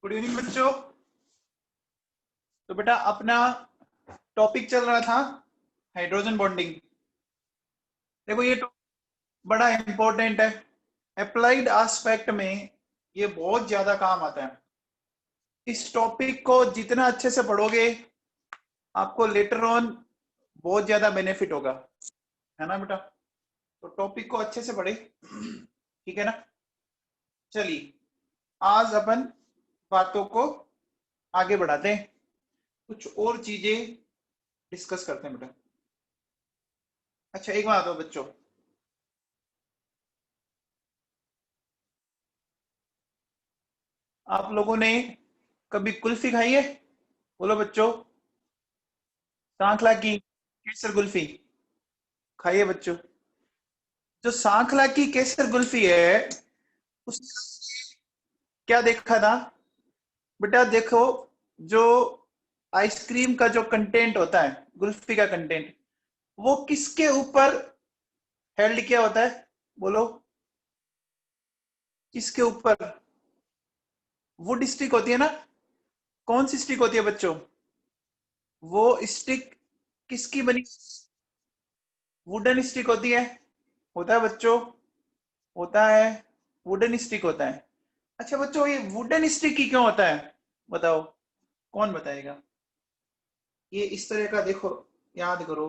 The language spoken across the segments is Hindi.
गुड इवनिंग बच्चों। तो बेटा अपना टॉपिक चल रहा था हाइड्रोजन बॉन्डिंग। देखो ये बड़ा इंपॉर्टेंट है। अप्लाइड एस्पेक्ट में ये बहुत ज्यादा काम आता है। इस टॉपिक को जितना अच्छे से पढ़ोगे आपको लेटर ऑन बहुत ज्यादा बेनिफिट होगा, है ना बेटा। तो टॉपिक को अच्छे से पढ़े, ठीक है ना। चलिए आज अपन बातों को आगे बढ़ाते हैं, कुछ और चीजें डिस्कस करते हैं बेटा। अच्छा एक बात हो बच्चों, आप लोगों ने कभी कुल्फी खाई है? बोलो बच्चों। सांखला की केसर कुल्फी खाई है बच्चों? जो सांखला की केसर कुल्फी है उस क्या देखा था बेटा? देखो, जो आइसक्रीम का जो कंटेंट होता है, कुल्फी का कंटेंट, वो किसके ऊपर हेल्ड किया होता है? बोलो किसके ऊपर? वुड स्टिक होती है ना। कौन सी स्टिक होती है बच्चों? वो स्टिक किसकी बनी? वुडन स्टिक होती है। होता है बच्चों, होता है, वुडन स्टिक होता है। अच्छा बच्चों, ये वुडन स्टिक की क्यों होता है? बताओ, कौन बताएगा? ये इस तरह का देखो, याद करो,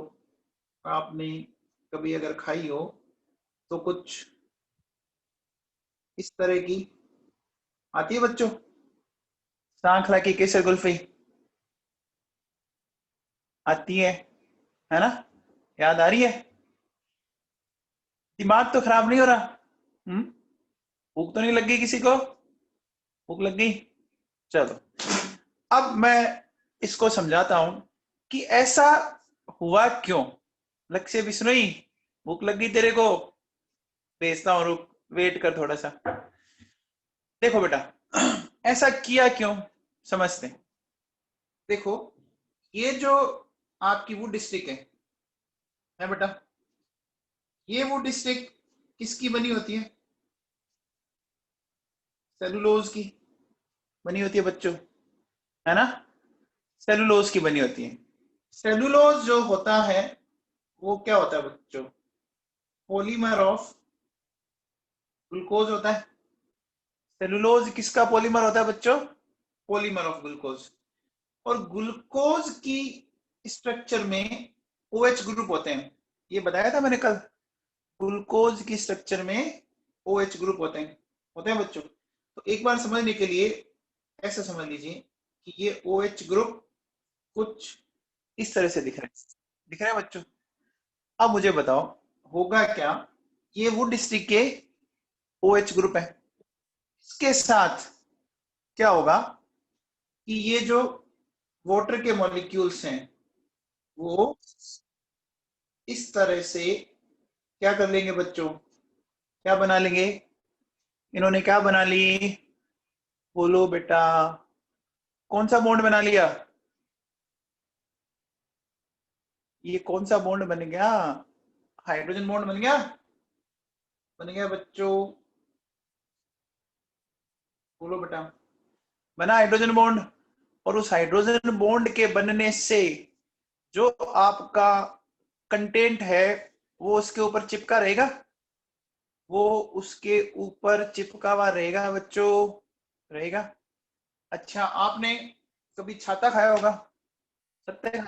आपने कभी अगर खाई हो तो कुछ इस तरह की आती है बच्चों, सांखला की केसर कुल्फी आती है ना? याद आ रही है? दिमाग तो खराब नहीं हो रहा? भूख तो नहीं लग गई किसी को? भूख लग गई? चलो अब मैं इसको समझाता हूं कि ऐसा हुआ क्यों। लक्ष्य बिश्नोई, भूख लग गई तेरे को? भेजता हूं, रुक, वेट कर थोड़ा सा। देखो बेटा, ऐसा किया क्यों, समझते हैं। देखो, ये जो आपकी वुड स्टिक है बेटा, ये वुड स्टिक किसकी बनी होती है? सेलुलोज की बनी होती है बच्चों, है ना। सेलुलोज की बनी होती है। सेलुलोज जो होता है वो क्या होता है बच्चों? पॉलीमर ऑफ ग्लूकोज होता है। सेलुलोज किसका पॉलीमर होता है बच्चों? Polymer of glucose. और ग्लूकोज की स्ट्रक्चर में OH ग्रुप होते हैं, ये बताया था मैंने कल। ग्लूकोज की स्ट्रक्चर में OH ग्रुप होते हैं बच्चों। तो एक बार समझने के लिए ऐसा समझ लीजिए कि ये OH ग्रुप कुछ इस तरह से दिख रहा है बच्चों। अब मुझे बताओ होगा क्या? ये वुड स्टिक के OH ग्रुप है, इसके साथ क्या होगा कि ये जो वाटर के मॉलिक्यूल्स हैं वो इस तरह से क्या कर लेंगे बच्चों? क्या बना लेंगे? इन्होंने क्या बना ली? बोलो बेटा, कौन सा बॉन्ड बना लिया? ये कौन सा बॉन्ड बन गया? हाइड्रोजन बॉन्ड बन गया। बन गया बच्चों, बोलो बेटा। बना हाइड्रोजन बॉन्ड। और उस हाइड्रोजन बॉन्ड के बनने से जो आपका कंटेंट है वो उसके ऊपर चिपका रहेगा। वो उसके ऊपर चिपका हुआ रहेगा बच्चों, रहेगा। अच्छा आपने कभी छाता खाया होगा? सत्ते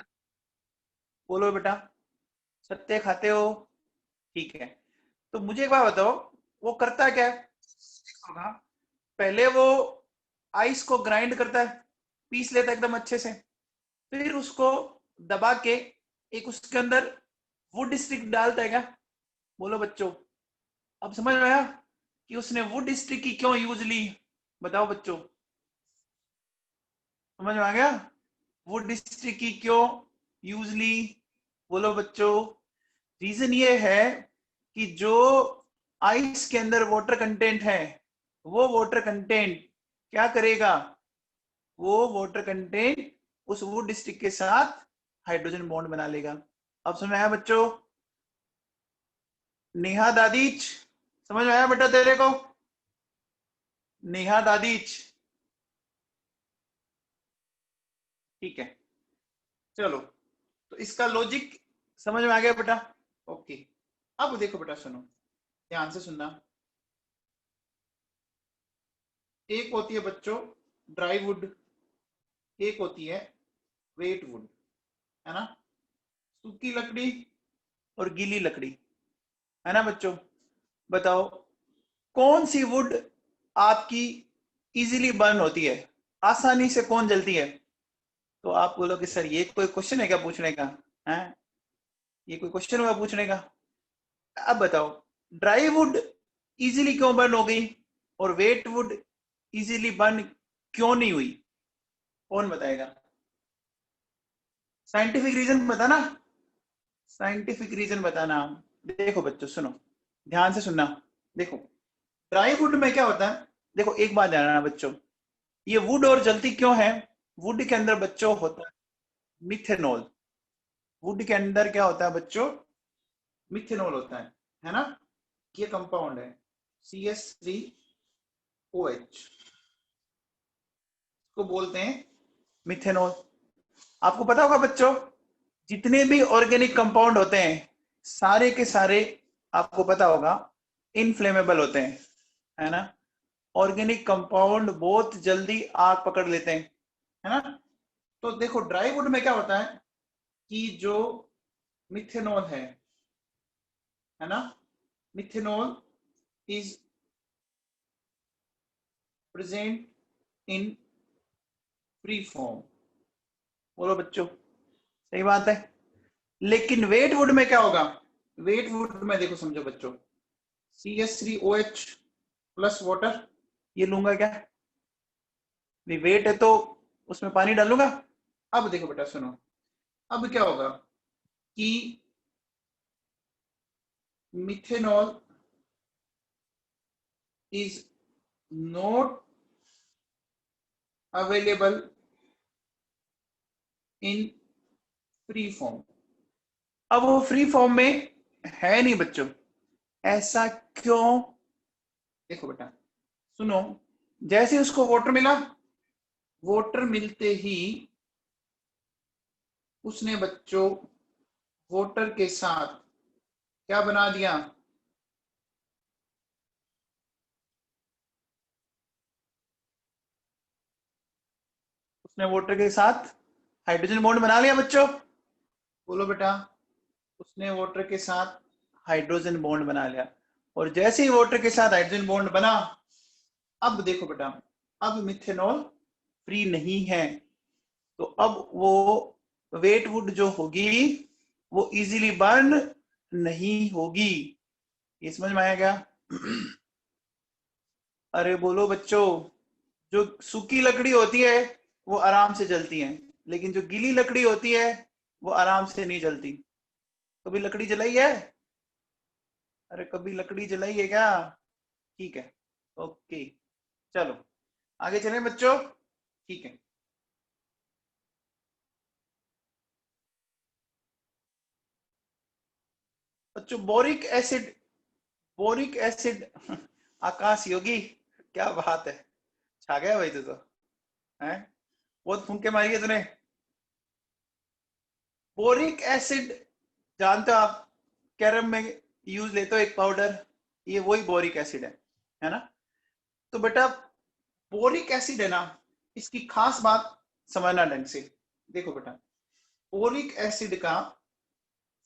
बोलो बेटा, सत्ते खाते हो? ठीक है। तो मुझे एक बात बताओ, वो करता क्या है? होगा, पहले वो आइस को ग्राइंड करता है, पीस लेता है एकदम अच्छे से, फिर उसको दबा के एक उसके अंदर वुड स्टिक डालता है क्या? बोलो बच्चों। अब समझ में आया कि उसने वुड स्टिक की क्यों यूज ली? बताओ बच्चों, समझ में आ गया? वुड स्टिक की क्यों यूज ली? बोलो बच्चों। रीजन ये है कि जो आइस के अंदर वाटर कंटेंट है वो वाटर कंटेंट क्या करेगा? वो वाटर कंटेंट उस वुड स्टिक के साथ हाइड्रोजन बॉन्ड बना लेगा। अब समझ में आया बच्चों? नेहा दादीच, समझ में आया बेटा तेरे को? नेहा दादीच, ठीक है, चलो, तो इसका लॉजिक समझ में आ गया बेटा? ओके, अब देखो बेटा, सुनो, ध्यान से सुनना। एक होती है बच्चों ड्राई वुड, एक होती है वेट वुड, है ना? सूखी लकड़ी और गीली लकड़ी, है ना बच्चों? बताओ कौन सी वुड आपकी इजीली बर्न होती है, आसानी से कौन जलती है? तो आप बोलोगे सर ये कोई क्वेश्चन है क्या पूछने का? है ये कोई क्वेश्चन हुआ पूछने का? अब बताओ ड्राई वुड इजीली क्यों बर्न हो गई और वेट वुड इजीली बर्न क्यों नहीं हुई? कौन बताएगा? साइंटिफिक रीजन बताना, साइंटिफिक रीजन बताना। देखो बच्चों सुनो, ध्यान से सुनना। देखो ड्राई वुड में क्या होता है, देखो एक बात जानना बच्चों, ये वुड और जलती क्यों है? वुड के अंदर बच्चों होता है मिथेनॉल। वुड के अंदर क्या होता है बच्चों? मिथेनॉल होता है ना? ये कंपाउंड है CH3OH, को बोलते हैं मिथेनॉल। आपको पता होगा बच्चों, जितने भी ऑर्गेनिक कंपाउंड होते हैं सारे के सारे, आपको पता होगा, इनफ्लेमेबल होते हैं, है ना? ऑर्गेनिक कंपाउंड बहुत जल्दी आग पकड़ लेते हैं, है ना? तो देखो ड्राई वुड में क्या होता है कि जो मिथेनॉल है ना, methanol is present in free form. बोलो बच्चों, सही बात है। लेकिन वेट वुड में क्या होगा? वेट वुड में देखो, समझो बच्चों, CH3OH प्लस वाटर, ये लूंगा क्या? वेट है तो उसमें पानी डालूंगा। अब देखो बेटा सुनो, अब क्या होगा कि methanol is not available in free form. अब वो फ्री फॉर्म में है नहीं बच्चों, ऐसा क्यों? देखो बेटा सुनो, जैसे उसको वाटर मिला, वाटर मिलते ही उसने बच्चों वाटर के साथ क्या बना दिया? उसने वाटर के साथ हाइड्रोजन बॉन्ड बना लिया बच्चों। बोलो बेटा, उसने वाटर के साथ हाइड्रोजन बॉन्ड बना लिया, और जैसे ही वाटर के साथ हाइड्रोजन बॉन्ड बना, अब देखो बेटा, अब मिथेनॉल फ्री नहीं है, तो अब वो वेट वुड जो होगी वो इजीली बर्न नहीं होगी। ये समझ में आया क्या? अरे बोलो बच्चों, जो सूखी लकड़ी होती है वो आराम से जलती है, लेकिन जो गीली लकड़ी होती है वो आराम से नहीं जलती। कभी लकड़ी जलाई है? अरे कभी लकड़ी जलाई है क्या? ठीक है, ओके, चलो आगे चलें बच्चों। ठीक है बच्चों, बोरिक एसिड, बोरिक एसिड आकाश योगी, क्या बात है, छा गया भाई तू तो, है? बहुत फूंके मारी है तूने। बोरिक एसिड जानते हो आप, कैरम में यूज लेते हो एक पाउडर, ये वही बोरिक एसिड है ना? तो बेटा बोरिक एसिड है ना, इसकी खास बात समझना ढंग से। देखो बेटा, बोरिक एसिड का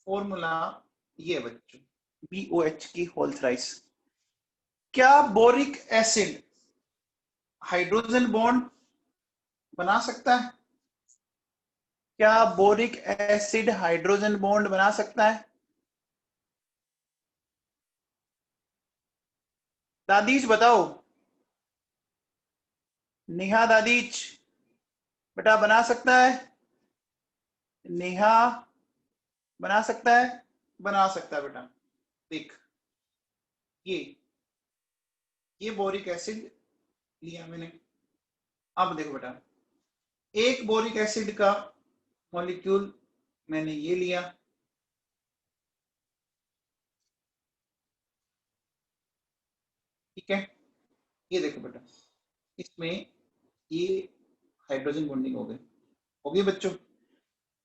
फॉर्मूला ये है बच्चों, BOH की होल थ्राइस। क्या बोरिक एसिड हाइड्रोजन बॉन्ड बना सकता है? क्या बोरिक एसिड हाइड्रोजन बॉन्ड बना सकता है? दादीज बताओ, नेहा दादीज, बेटा बना सकता है? नेहा बना सकता है? बना सकता है बेटा। देख, ये ये बोरिक एसिड लिया मैंने। अब देखो बेटा, एक बोरिक एसिड का मॉलिक्यूल मैंने ये लिया, ठीक है? ये देखो बेटा, इसमें ये हाइड्रोजन बॉन्डिंग हो गई, होगी बच्चों।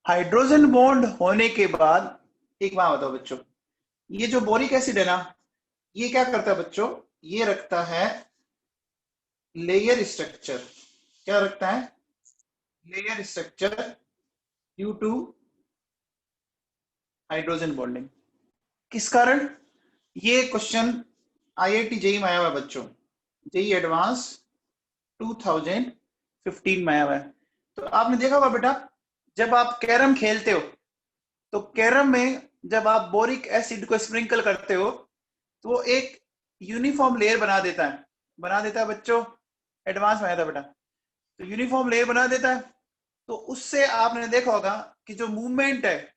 हाइड्रोजन बॉन्ड होने के बाद एक बात बताओ बच्चों, ये जो बोरिक एसिड है ना, ये क्या करता है बच्चों, ये रखता है लेयर स्ट्रक्चर। क्या रखता है? Layer structure due to hydrogen bonding. किस कारण? ये क्वेश्चन आईआईटी जेई में आया हुआ है बच्चों, जेई एडवांस 2015 में आया हुआ है। तो आपने देखा होगा बेटा, जब आप कैरम खेलते हो तो कैरम में जब आप बोरिक एसिड को स्प्रिंकल करते हो तो वो एक यूनिफॉर्म लेयर बना देता है बच्चों। एडवांस में आया था बेटा, तो यूनिफॉर्म लेयर बना देता है। तो उससे आपने देखा होगा कि जो मूवमेंट है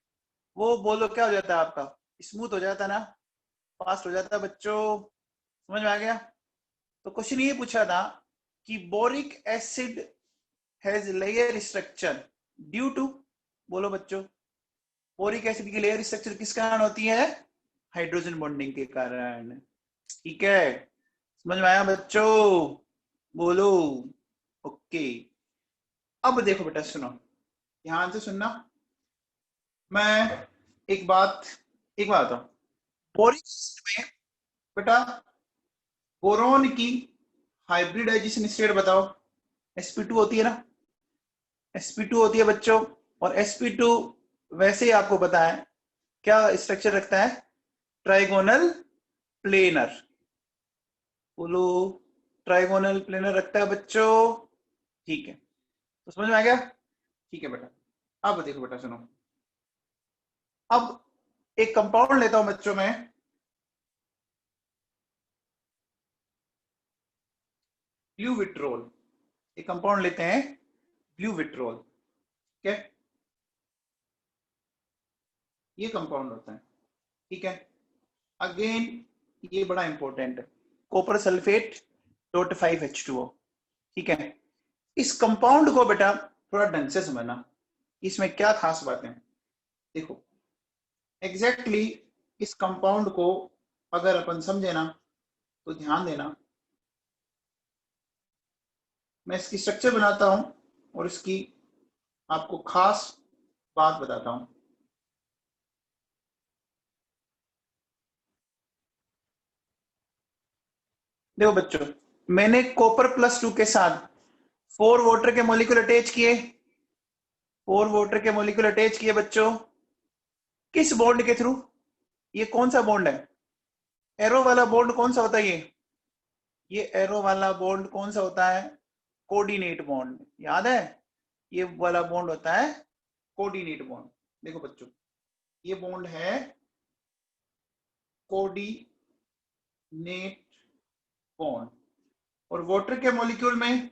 वो बोलो क्या हो जाता है आपका, स्मूथ हो जाता है ना, फास्ट हो जाता है बच्चों। समझ में आ गया? तो क्वेश्चन ये पूछा था कि boric acid has layer structure due to, बोलो बच्चों, बोरिक एसिड की लेयर स्ट्रक्चर किस कारण होती है? हाइड्रोजन बॉन्डिंग के कारण। ठीक है, समझ में आया बच्चों? बोलो। ओके, अब देखो बेटा, सुनो, ध्यान से सुनना। मैं एक बात बताऊं, बोरिक एसिड में बेटा बोरोन की हाइब्रिडाइजेशन स्टेट बताओ। sp2 होती है ना, sp2 होती है बच्चों। और sp2 वैसे ही आपको पता है क्या स्ट्रक्चर रखता है? Trigonal planar. बोलो, ट्राइगोनल प्लेनर रखता है बच्चों। ठीक है, तो समझ में आ गया? ठीक है बेटा, अब देखो बेटा, सुनो। अब एक कंपाउंड लेता हूं बच्चों में, ब्यूविट्रोल। एक कंपाउंड लेते हैं, ब्यूविट्रोल। ठीक है, ये कंपाउंड होता है। ठीक है, अगेन ये बड़ा इंपॉर्टेंट है, कॉपर सल्फेट डॉट 5H2O। ठीक है, इस कंपाउंड को बेटा थोड़ा ढंग से समझना, इसमें क्या खास बात है। देखो, एग्जैक्टली इस कंपाउंड को अगर अपन समझे ना, तो ध्यान देना, मैं इसकी स्ट्रक्चर बनाता हूं और इसकी आपको खास बात बताता हूं। देखो बच्चों, मैंने कॉपर+2 के साथ 4 वाटर के मॉलिक्यूल अटैच किए, 4 वाटर के मॉलिक्यूल अटैच किए बच्चों। किस बॉन्ड के थ्रू? ये कौन सा बॉन्ड है? एरो वाला बॉन्ड कौन सा होता है? ये एरो वाला बॉन्ड कौन सा होता है? कोऑर्डिनेट बॉन्ड, याद है? ये वाला बॉन्ड होता है कोऑर्डिनेट बॉन्ड। देखो बच्चों, ये बॉन्ड है कोऑर्डिनेट बॉन्ड। और वाटर के मॉलिक्यूल में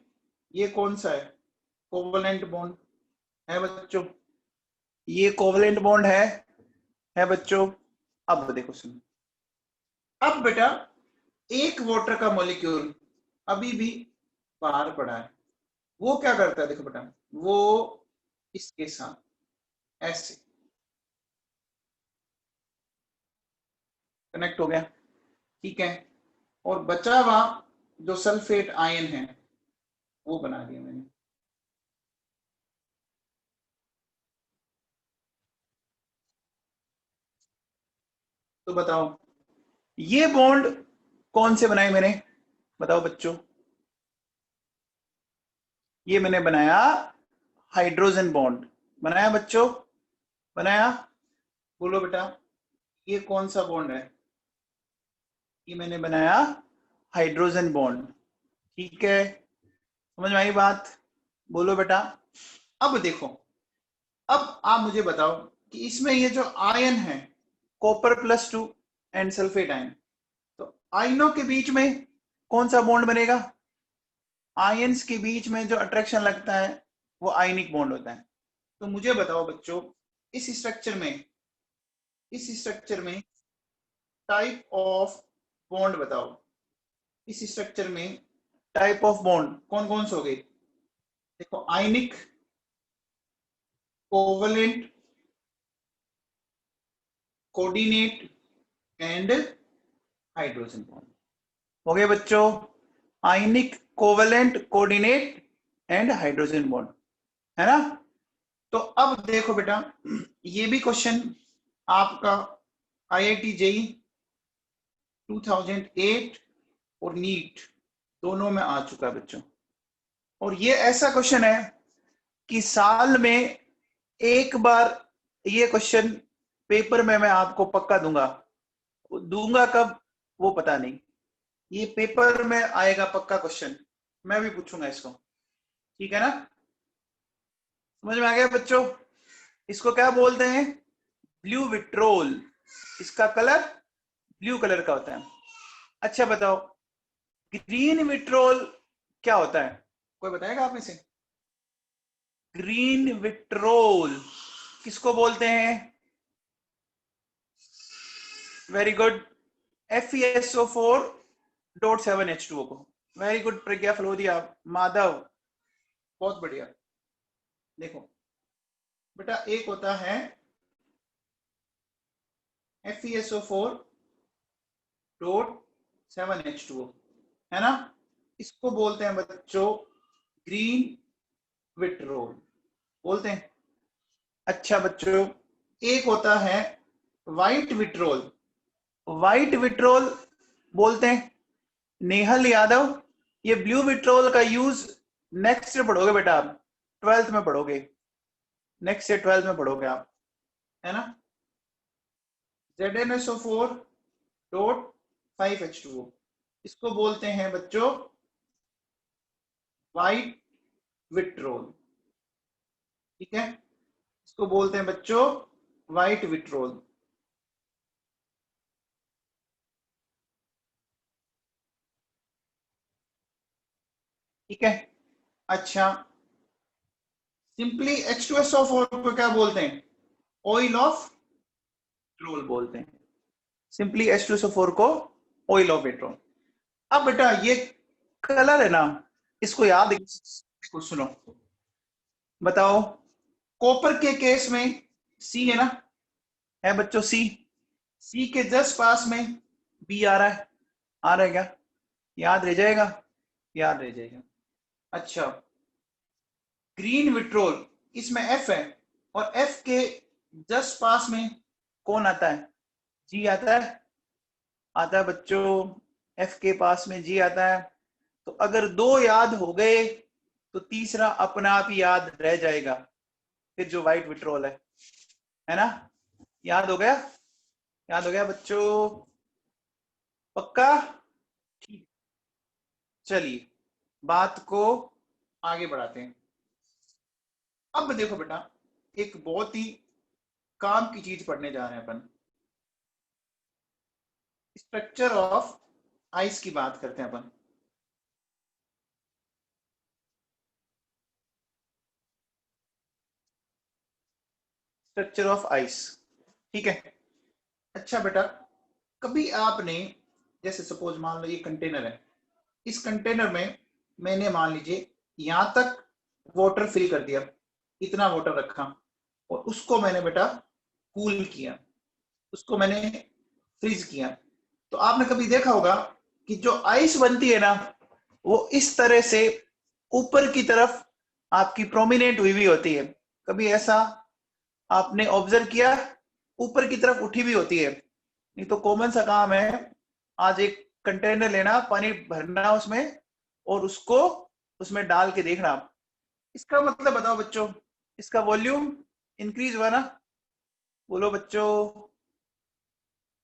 ये कौन सा है? कोवलेंट बॉन्ड है बच्चों। ये कोवलेंट बॉन्ड है बच्चों। अब देखो सुनो, अब बेटा एक वाटर का मॉलिक्यूल अभी भी बाहर पड़ा है, वो क्या करता है? देखो बेटा, वो इसके साथ ऐसे कनेक्ट हो गया। ठीक है, और बचा हुआ जो सल्फेट आयन है वो बना दिया मैंने। तो बताओ, ये बॉन्ड कौन से बनाए मैंने? बताओ बच्चों, ये मैंने बनाया हाइड्रोजन बॉन्ड। बनाया बच्चों? बनाया? बोलो बेटा, ये कौन सा बॉन्ड है? ये मैंने बनाया हाइड्रोजन बॉन्ड। ठीक है, समझ में आई बात? बोलो बेटा। अब देखो, अब आप मुझे बताओ कि इसमें ये जो आयन है, कॉपर+2 एंड सल्फेट आयन, तो आयनों के बीच में कौन सा बॉन्ड बनेगा? आयंस के बीच में जो अट्रैक्शन लगता है वो आयनिक बॉन्ड होता है। तो मुझे बताओ बच्चों, इस स्ट्रक्चर में टाइप ऑफ बॉन्ड बताओ। इस स्ट्रक्चर में टाइप ऑफ बॉन्ड कौन कौन से हो गए? देखो, ionic, covalent, coordinate and hydrogen bond हो गए बच्चों। Ionic, covalent, coordinate and hydrogen bond, है ना? तो अब देखो बेटा, ये भी क्वेश्चन आपका IIT JEE 2008 और नीट दोनों में आ चुका है बच्चों। और ये ऐसा क्वेश्चन है कि साल में एक बार ये क्वेश्चन पेपर में मैं आपको पक्का दूंगा कब वो पता नहीं, ये पेपर में आएगा पक्का क्वेश्चन, मैं भी पूछूंगा इसको, ठीक है ना? समझ में आ गया बच्चों? इसको क्या बोलते हैं? Blue vitriol. इसका कलर ब्लू कलर का होता है। अच्छा बताओ, ग्रीन विट्रोल क्या होता है? कोई बताएगा आप में से? ग्रीन विट्रोल किसको बोलते हैं? वेरी गुड, FeSO4.7H2O को। वेरी गुड प्रज्ञा फलोदिया, माधव, बहुत बढ़िया। देखो बेटा, एक होता है FeSO4.7H2O, है ना? इसको बोलते हैं बच्चों ग्रीन विट्रोल बोलते हैं। अच्छा बच्चों, एक होता है व्हाइट विट्रोल। व्हाइट विट्रोल बोलते हैं नेहल यादव। ये ब्लू विट्रोल का यूज नेक्स्ट ईयर पढ़ोगे बेटा, आप 12th में पढ़ोगे, नेक्स्ट ईयर 12th में पढ़ोगे आप, है ना? ZnSO4.5H2O, इसको बोलते हैं बच्चों व्हाइट विट्रोल, ठीक है? इसको बोलते हैं बच्चों व्हाइट विट्रोल। ठीक है। अच्छा, सिंपली H2SO4 को क्या बोलते हैं? ऑयल ऑफ पेट्रोल बोलते हैं। सिंपली H2SO4 को ऑयल ऑफ पेट्रोल। अब बेटा ये कलर है ना, इसको याद, इसको सुनो, बताओ कॉपर के केस में सी है ना, है बच्चों सी? सी के जस्ट पास में बी आ रहा है, आ रहा है क्या? याद रह जाएगा, याद रह जाएगा। अच्छा, ग्रीन विट्रोल, इसमें एफ है और एफ के जस्ट पास में कौन आता है? जी आता है, आता है बच्चों, एफ के पास में जी आता है। तो अगर दो याद हो गए तो तीसरा अपने आप ही याद रह जाएगा, फिर जो व्हाइट विट्रोल है ना? याद हो गया? याद हो गया बच्चों? पक्का? ठीक, चलिए बात को आगे बढ़ाते हैं। अब देखो बेटा, एक बहुत ही काम की चीज पढ़ने जा रहे हैं अपन, स्ट्रक्चर ऑफ आइस की बात करते हैं अपन। स्ट्रक्चर ऑफ आइस, ठीक है? अच्छा बेटा, कभी आपने, जैसे सपोज मान लो ये कंटेनर है, इस कंटेनर में मैंने मान लीजिए यहां तक वाटर फिल कर दिया, इतना वाटर रखा और उसको मैंने बेटा कूल किया, उसको मैंने फ्रीज किया। तो आपने कभी देखा होगा कि जो आइस बनती है ना, वो इस तरह से ऊपर की तरफ आपकी प्रोमिनेंट हुई हुई होती है। कभी ऐसा आपने ऑब्जर्व किया? ऊपर की तरफ उठी हुई होती है। नहीं तो कॉमन सा काम है, आज एक कंटेनर लेना, पानी भरना उसमें और उसको उसमें डाल के देखना। इसका मतलब बताओ बच्चों, इसका वॉल्यूम इंक्रीज हुआ ना? बोलो बच्चों,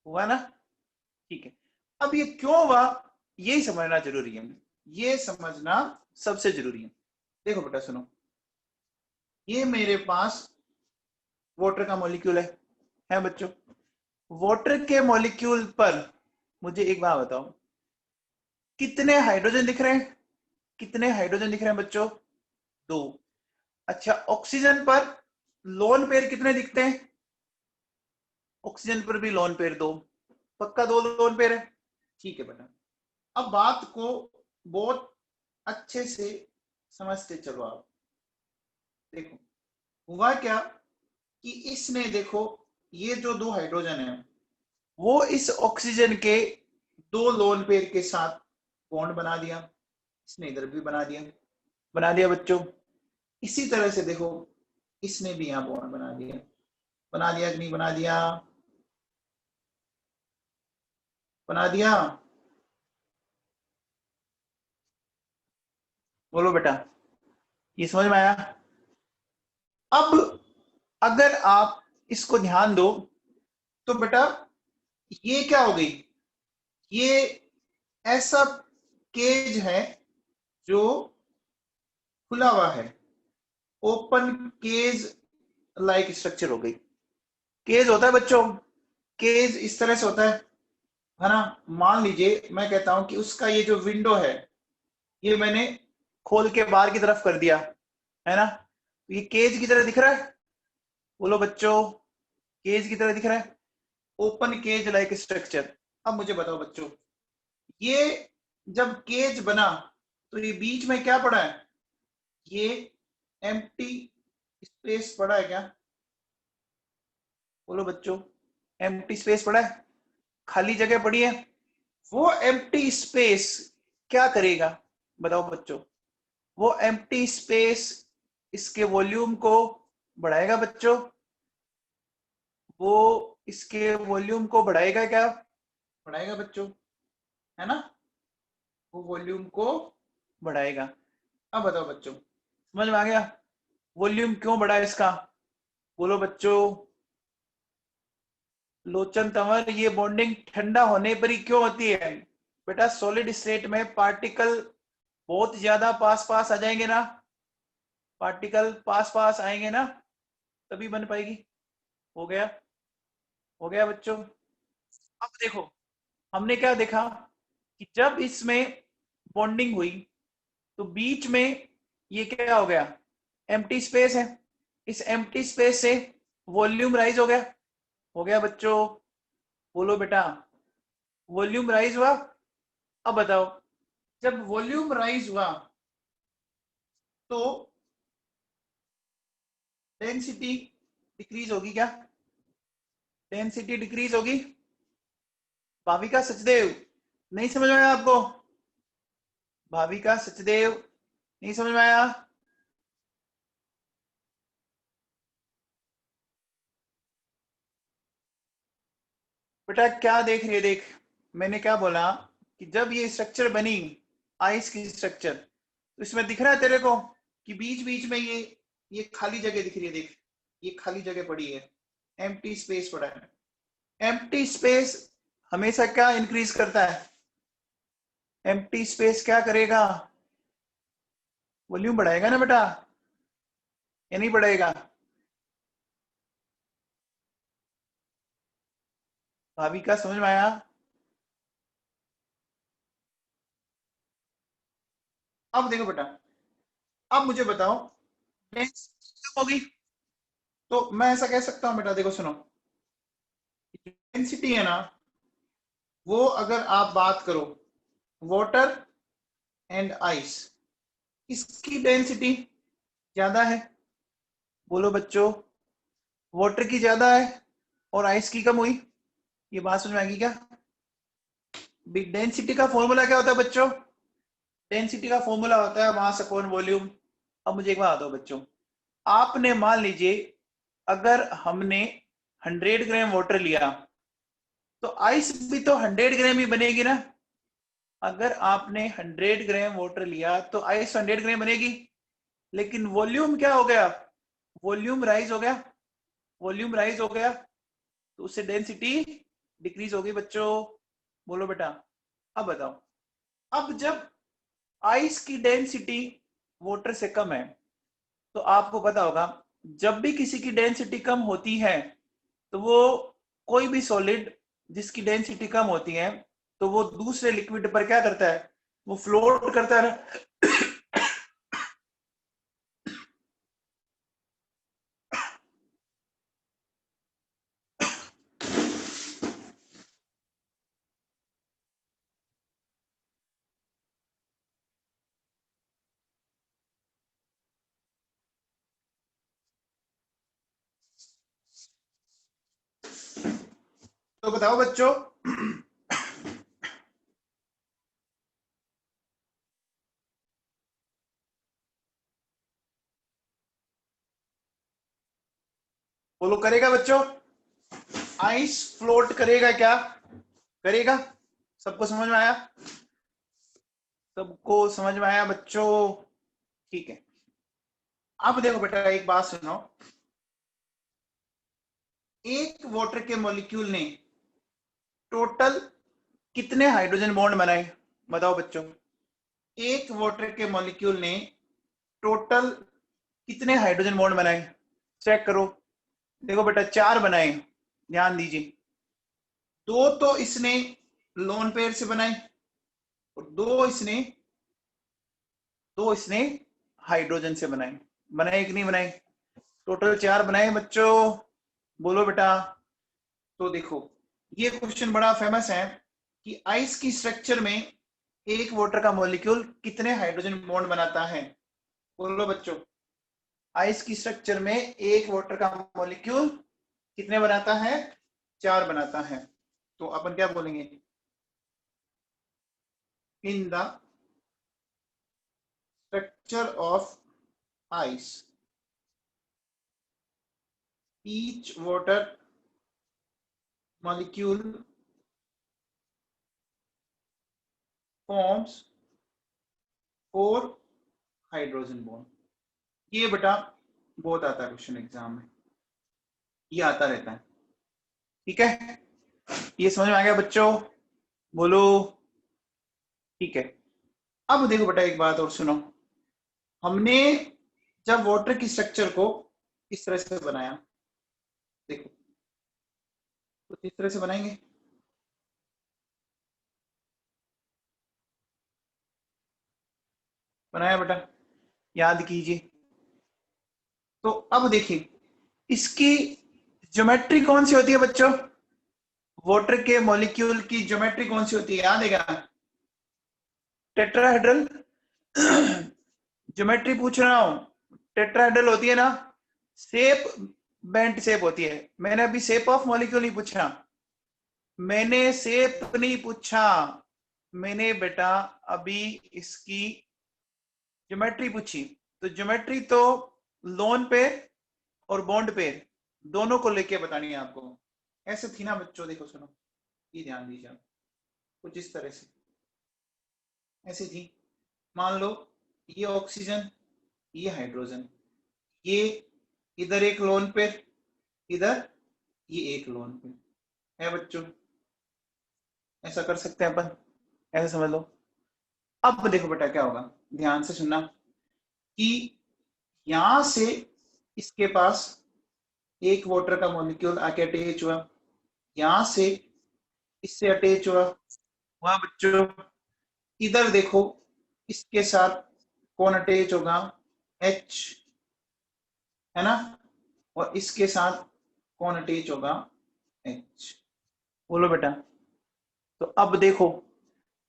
हुआ ना? ठीक है। अब ये क्यों हुआ, यही समझना जरूरी है, ये समझना सबसे जरूरी है। देखो बेटा सुनो, ये मेरे पास वाटर का मॉलिक्यूल है बच्चों। वाटर के मॉलिक्यूल पर मुझे एक बात बताओ, कितने हाइड्रोजन दिख रहे हैं? कितने हाइड्रोजन दिख रहे हैं बच्चों? दो। अच्छा, ऑक्सीजन पर लोन पेयर कितने दिखते हैं? ऑक्सीजन पर भी लोन पेयर दो, पक्का दो लोन पेयर है, ठीक है बेटा। अब बात को बहुत अच्छे से समझते चलो आप। देखो हुआ क्या कि इसने, देखो ये जो दो हाइड्रोजन है वो इस ऑक्सीजन के दो लोन पेयर के साथ बॉन्ड बना दिया, इसने इधर भी बना दिया, बना दिया बच्चों। इसी तरह से देखो इसने भी यहाँ बॉन्ड बना दिया, बना दिया कि नहीं बना दिया, बना दिया। बोलो बेटा, ये समझ में आया? अब अगर आप इसको ध्यान दो तो बेटा ये क्या हो गई, ये ऐसा केज है जो खुला हुआ है, ओपन केज लाइक स्ट्रक्चर हो गई। केज होता है बच्चों, केज इस तरह से होता है ना। मान लीजिए मैं कहता हूं कि उसका ये जो विंडो है ये मैंने खोल के बाहर की तरफ कर दिया, है ना, ये केज की तरह दिख रहा है। बोलो बच्चों, केज की तरह दिख रहा है, ओपन केज लाइक स्ट्रक्चर। अब मुझे बताओ बच्चों, ये जब केज बना तो ये बीच में क्या पड़ा है, ये एम्प्टी स्पेस पड़ा है क्या? बोलो बच्चों, एम्प्टी स्पेस पड़ा है, खाली जगह पड़ी है। वो एम्प्टी स्पेस क्या करेगा बताओ बच्चों? वो एम्प्टी स्पेस इसके वॉल्यूम को बढ़ाएगा बच्चों, वो इसके वॉल्यूम को बढ़ाएगा क्या? बढ़ाएगा बच्चों, है ना, वो वॉल्यूम को बढ़ाएगा। अब बताओ बच्चों, समझ में आ गया वॉल्यूम क्यों बढ़ा है इसका? बोलो बच्चों, लोचन तंवर, ये बॉन्डिंग ठंडा होने पर ही क्यों होती है? बेटा सॉलिड स्टेट में पार्टिकल बहुत ज्यादा पास पास आ जाएंगे ना, पार्टिकल पास पास आएंगे ना, तभी बन पाएगी। हो गया, हो गया बच्चों। अब देखो, हमने क्या देखा कि जब इसमें बॉन्डिंग हुई तो बीच में ये क्या हो गया, एम्प्टी स्पेस है, इस एम्प्टी स्पेस से वॉल्यूम राइज हो गया। हो गया बच्चों, बोलो बेटा, वॉल्यूम राइज हुआ। अब बताओ, जब वॉल्यूम राइज हुआ तो डेंसिटी डिक्रीज होगी क्या? डेंसिटी डिक्रीज होगी। भाविका सचदेव, नहीं समझ में आया आपको? भाविका सचदेव, नहीं समझ में आया? बेटा क्या देख रही है, देख, मैंने क्या बोला कि जब ये स्ट्रक्चर बनी, आइस की स्ट्रक्चर, तो इसमें दिख रहा है तेरे को कि बीच बीच में ये खाली जगह दिख रही है, देख, ये खाली जगह पड़ी है, एम्प्टी स्पेस पड़ा है। एम्प्टी स्पेस हमेशा क्या इंक्रीज करता है? एम्प्टी स्पेस क्या करेगा? वॉल्यूम बढ़ाएगा ना बेटा, या नहीं बढ़ाएगा? भाविका समझ में आया? अब देखो बेटा, अब मुझे बताओ, डेंसिटी कम होगी तो मैं ऐसा कह सकता हूं बेटा, देखो सुनो, डेंसिटी है ना, वो अगर आप बात करो वाटर एंड आइस, इसकी डेंसिटी ज्यादा है। बोलो बच्चों, वाटर की ज्यादा है और आइस की कम हुई। ये बात समझ में आएगी क्या? डेंसिटी का फॉर्मूला क्या होता है बच्चों? डेंसिटी का फॉर्मूला होता है मास अपॉन वॉल्यूम। अब मुझे एक बात बताओ बच्चों, आपने मान लीजिए अगर हमने 100 ग्राम वाटर लिया तो आइस भी तो 100 ग्राम ही बनेगी ना। अगर आपने 100 ग्राम वाटर लिया तो आइस 100 ग्राम बनेगी, लेकिन वॉल्यूम क्या हो गया? वॉल्यूम राइज हो गया, वॉल्यूम राइज हो गया तो उससे डेंसिटी डिक्रीज होगी बच्चों। बोलो बेटा, अब बताओ, अब जब आइस की डेंसिटी वाटर से कम है तो आपको पता होगा जब भी किसी की डेंसिटी कम होती है तो वो, कोई भी सॉलिड जिसकी डेंसिटी कम होती है तो वो दूसरे लिक्विड पर क्या करता है, वो फ्लोट करता है। तो बताओ बच्चों, बोलो करेगा बच्चों? आइस फ्लोट करेगा क्या? करेगा? सबको समझ में आया? सबको समझ में आया बच्चों? ठीक है। अब देखो बेटा एक बात सुनो, एक वाटर के मॉलिक्यूल ने टोटल कितने हाइड्रोजन बॉन्ड बनाए? बताओ बच्चों, एक वाटर के मॉलिक्यूल ने टोटल कितने हाइड्रोजन बॉन्ड बनाए? चेक करो। देखो बेटा 4 बनाए, ध्यान दीजिए। 2 तो इसने लोन पेयर से बनाए और 2 इसने हाइड्रोजन से बनाए। बनाए कि नहीं बनाए? टोटल 4 बनाए बच्चों, बोलो बेटा। तो देखो ये क्वेश्चन बड़ा फेमस है कि आइस की स्ट्रक्चर में एक वाटर का मॉलिक्यूल कितने हाइड्रोजन बॉन्ड बनाता है? बोलो बच्चों, आइस की स्ट्रक्चर में एक वाटर का मॉलिक्यूल कितने बनाता है? 4 बनाता है। तो अपन क्या बोलेंगे? In the structure of ice each water molecule forms 4 hydrogen bond. ये बेटा बहुत आता है क्वेश्चन एग्जाम में, ये आता रहता है। ठीक है, ये समझ में आ गया बच्चों? बोलो। ठीक है। अब देखो बेटा एक बात और सुनो, हमने जब वाटर की स्ट्रक्चर को इस तरह से बनाया, देखो तो इस तरह से बनाएंगे, बनाया बेटा? याद कीजिए। तो अब देखिए इसकी ज्योमेट्री कौन सी होती है बच्चों? वाटर के मॉलिक्यूल की ज्योमेट्री कौन सी होती है, याद है क्या? टेट्राहेड्रल ज्योमेट्री पूछ रहा हूं। टेट्राहेड्रल होती है ना, शेप बेंट शेप होती है। मैंने अभी शेप ऑफ मॉलिक्यूल नहीं पूछा, मैंने शेप नहीं पूछा, मैंने बेटा अभी इसकी ज्योमेट्री पूछी। तो ज्योमेट्री तो लोन पे और बॉन्ड पे दोनों को लेके बतानी है आपको। ऐसे थी ना बच्चों, देखो सुनो, ये ध्यान दीजिए आप, कुछ इस तरह से ऐसी थी। मान लो ये ऑक्सीजन, ये हाइड्रोजन, ये इधर एक लोन पे, इधर ये एक लोन पे है बच्चों। ऐसा कर सकते हैं अपन, ऐसा समझ लो। अब देखो बेटा क्या होगा, ध्यान से सुनना, कि यहां से इसके पास एक वाटर का मॉलिक्यूल आके अटैच हुआ, यहां से इससे अटैच हुआ बच्चों। इधर देखो इसके साथ कौन अटैच होगा? H, है ना? और इसके साथ कौन अटैच होगा? H। बोलो बेटा। तो अब देखो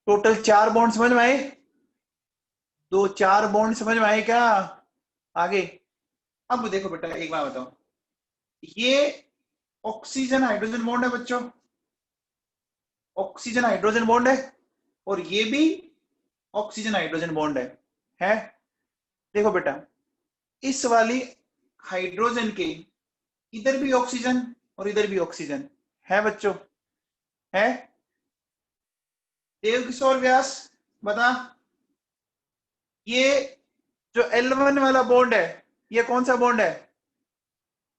टोटल 4 बॉन्ड समझ में आए? 4 बॉन्ड समझ में आए क्या? आगे अब देखो बेटा एक बात बताओ, ये ऑक्सीजन हाइड्रोजन बॉन्ड है बच्चों, ऑक्सीजन हाइड्रोजन बॉन्ड है, और ये भी ऑक्सीजन हाइड्रोजन बॉन्ड है। देखो बेटा इस वाली हाइड्रोजन के इधर भी ऑक्सीजन और इधर भी ऑक्सीजन है बच्चों, है? देव किशोर व्यास बता, ये जो L1 वाला बॉन्ड है ये कौन सा बॉन्ड है?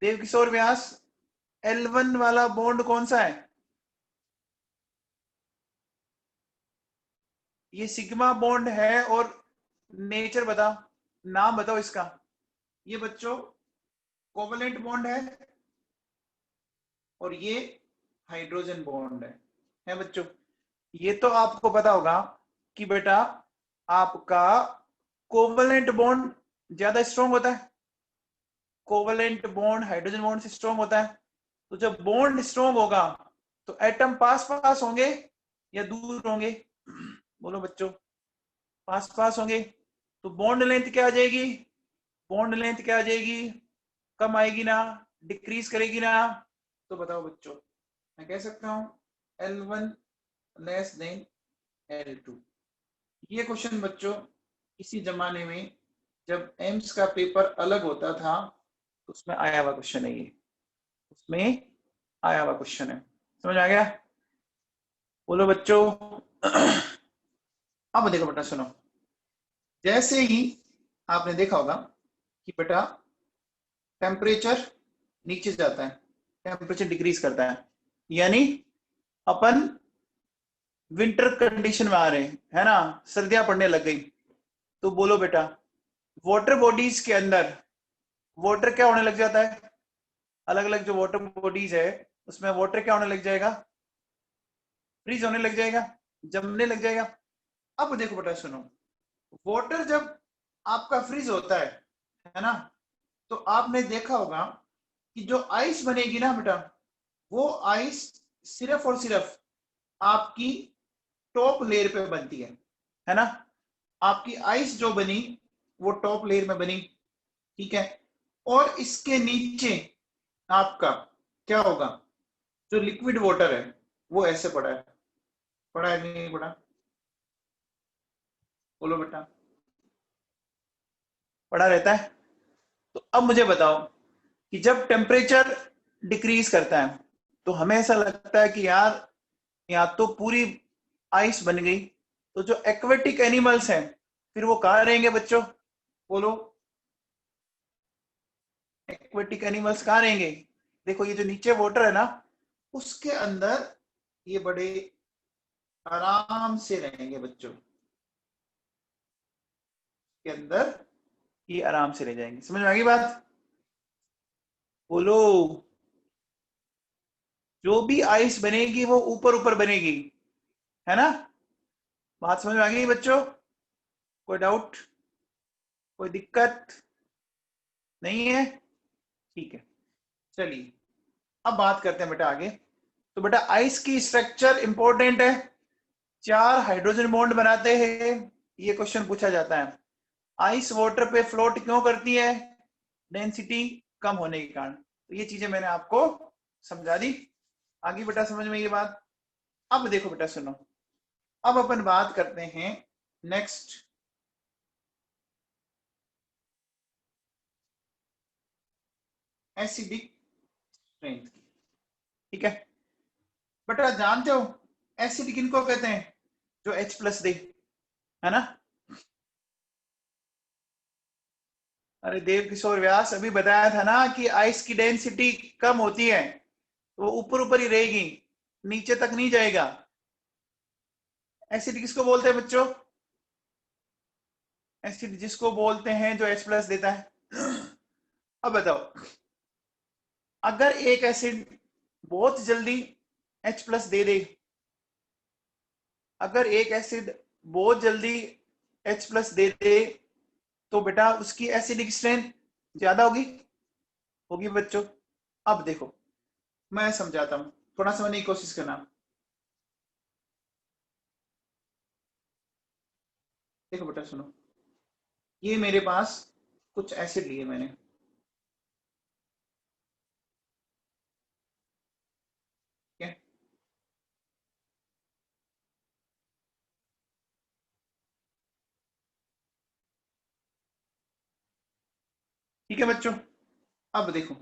देव किशोर व्यास, L1 वाला बॉन्ड कौन सा है? ये सिग्मा बॉन्ड है, और नेचर बता, नाम बताओ इसका। ये बच्चों कोवलेंट बॉन्ड है, और ये हाइड्रोजन बॉन्ड है बच्चों। ये तो आपको पता होगा कि बेटा आपका कोवलेंट बॉन्ड ज्यादा स्ट्रॉन्ग होता है, कोवलेंट बॉन्ड हाइड्रोजन बॉन्ड से स्ट्रॉन्ग होता है। तो जब बॉन्ड स्ट्रॉन्ग होगा तो एटम पास पास होंगे या दूर होंगे? बोलो बच्चों, पास पास होंगे। तो बॉन्ड लेंथ क्या आ जाएगी? बॉन्ड लेंथ क्या आ जाएगी? कम आएगी ना, डिक्रीज करेगी ना? तो बताओ बच्चों, मैं कह सकता हूं L1 लेस देन L2। ये क्वेश्चन बच्चों इसी जमाने में जब एम्स का पेपर अलग होता था तो उसमें आया हुआ क्वेश्चन है ये। उसमें आया हुआ क्वेश्चन है। समझ आ गया? बोलो बच्चों। अब देखो बेटा सुनो, जैसे ही आपने देखा होगा कि बेटा टेम्परेचर नीचे जाता है, टेम्परेचर डिक्रीज करता है, यानी अपन विंटर कंडीशन में आ रहे हैं, है ना, सर्दियां पड़ने लग गई। तो बोलो बेटा, वाटर बॉडीज के अंदर वाटर क्या होने लग जाता है? अलग अलग जो वाटर बॉडीज है उसमें वाटर क्या होने लग जाएगा? फ्रीज होने लग जाएगा, जमने लग जाएगा। अब देखो बेटा सुनो, वाटर जब आपका फ्रीज होता है ना, तो आपने देखा होगा कि जो आइस बनेगी ना बेटा, वो आइस सिर्फ और सिर्फ आपकी टॉप लेयर पे बनती है ना। आपकी आइस जो बनी वो टॉप लेयर में बनी, ठीक है। और इसके नीचे आपका क्या होगा? जो लिक्विड वाटर है वो ऐसे पड़ा है, पड़ा है नहीं पड़ा? बोलो बेटा, पड़ा रहता है। तो अब मुझे बताओ कि जब टेम्परेचर डिक्रीज करता है तो हमें ऐसा लगता है कि यार या तो पूरी आइस बन गई, तो जो एक्वेटिक एनिमल्स हैं फिर वो कहाँ रहेंगे बच्चों? बोलो, एक्वेटिक एनिमल्स कहाँ रहेंगे? देखो ये जो नीचे वाटर है ना, उसके अंदर ये बड़े आराम से रहेंगे बच्चों, के अंदर ये आराम से रह जाएंगे। समझ में आ गई बात? बोलो, जो भी आइस बनेगी वो ऊपर ऊपर बनेगी, है ना। बात समझ में आ गई बच्चों? कोई डाउट, कोई दिक्कत नहीं है? ठीक है, चलिए अब बात करते हैं बेटा आगे। तो बेटा आइस की स्ट्रक्चर इंपॉर्टेंट है, 4 हाइड्रोजन बॉन्ड बनाते हैं, ये क्वेश्चन पूछा जाता है। आइस वाटर पे फ्लोट क्यों करती है? डेंसिटी कम होने के कारण। तो ये चीजें मैंने आपको समझा दी। आगे बेटा समझ में ये बात? अब देखो बेटा सुनो, अब अपन बात करते हैं नेक्स्ट एसिडिक स्ट्रेंथ की, ठीक है। बेटा जानते हो एसिड किनको कहते हैं? जो H+ दे, है ना। अरे देव किशोर व्यास अभी बताया था ना कि आइस की डेंसिटी कम होती है, तो वो ऊपर ऊपर ही रहेगी, नीचे तक नहीं जाएगा। एसिड किसको बोलते हैं बच्चों? एसिड जिसको बोलते हैं जो H+ देता है। अब बताओ, अगर एक एसिड बहुत जल्दी H+ दे दे, अगर एक एसिड बहुत जल्दी H+ दे दे, तो बेटा उसकी एसिडिक स्ट्रेंथ ज्यादा होगी, होगी बच्चों। अब देखो मैं समझाता हूं, थोड़ा समझने की कोशिश करना। देखो बेटा सुनो, ये मेरे पास कुछ एसिड लिए मैंने, ठीक है। ठीक है बच्चों, अब देखो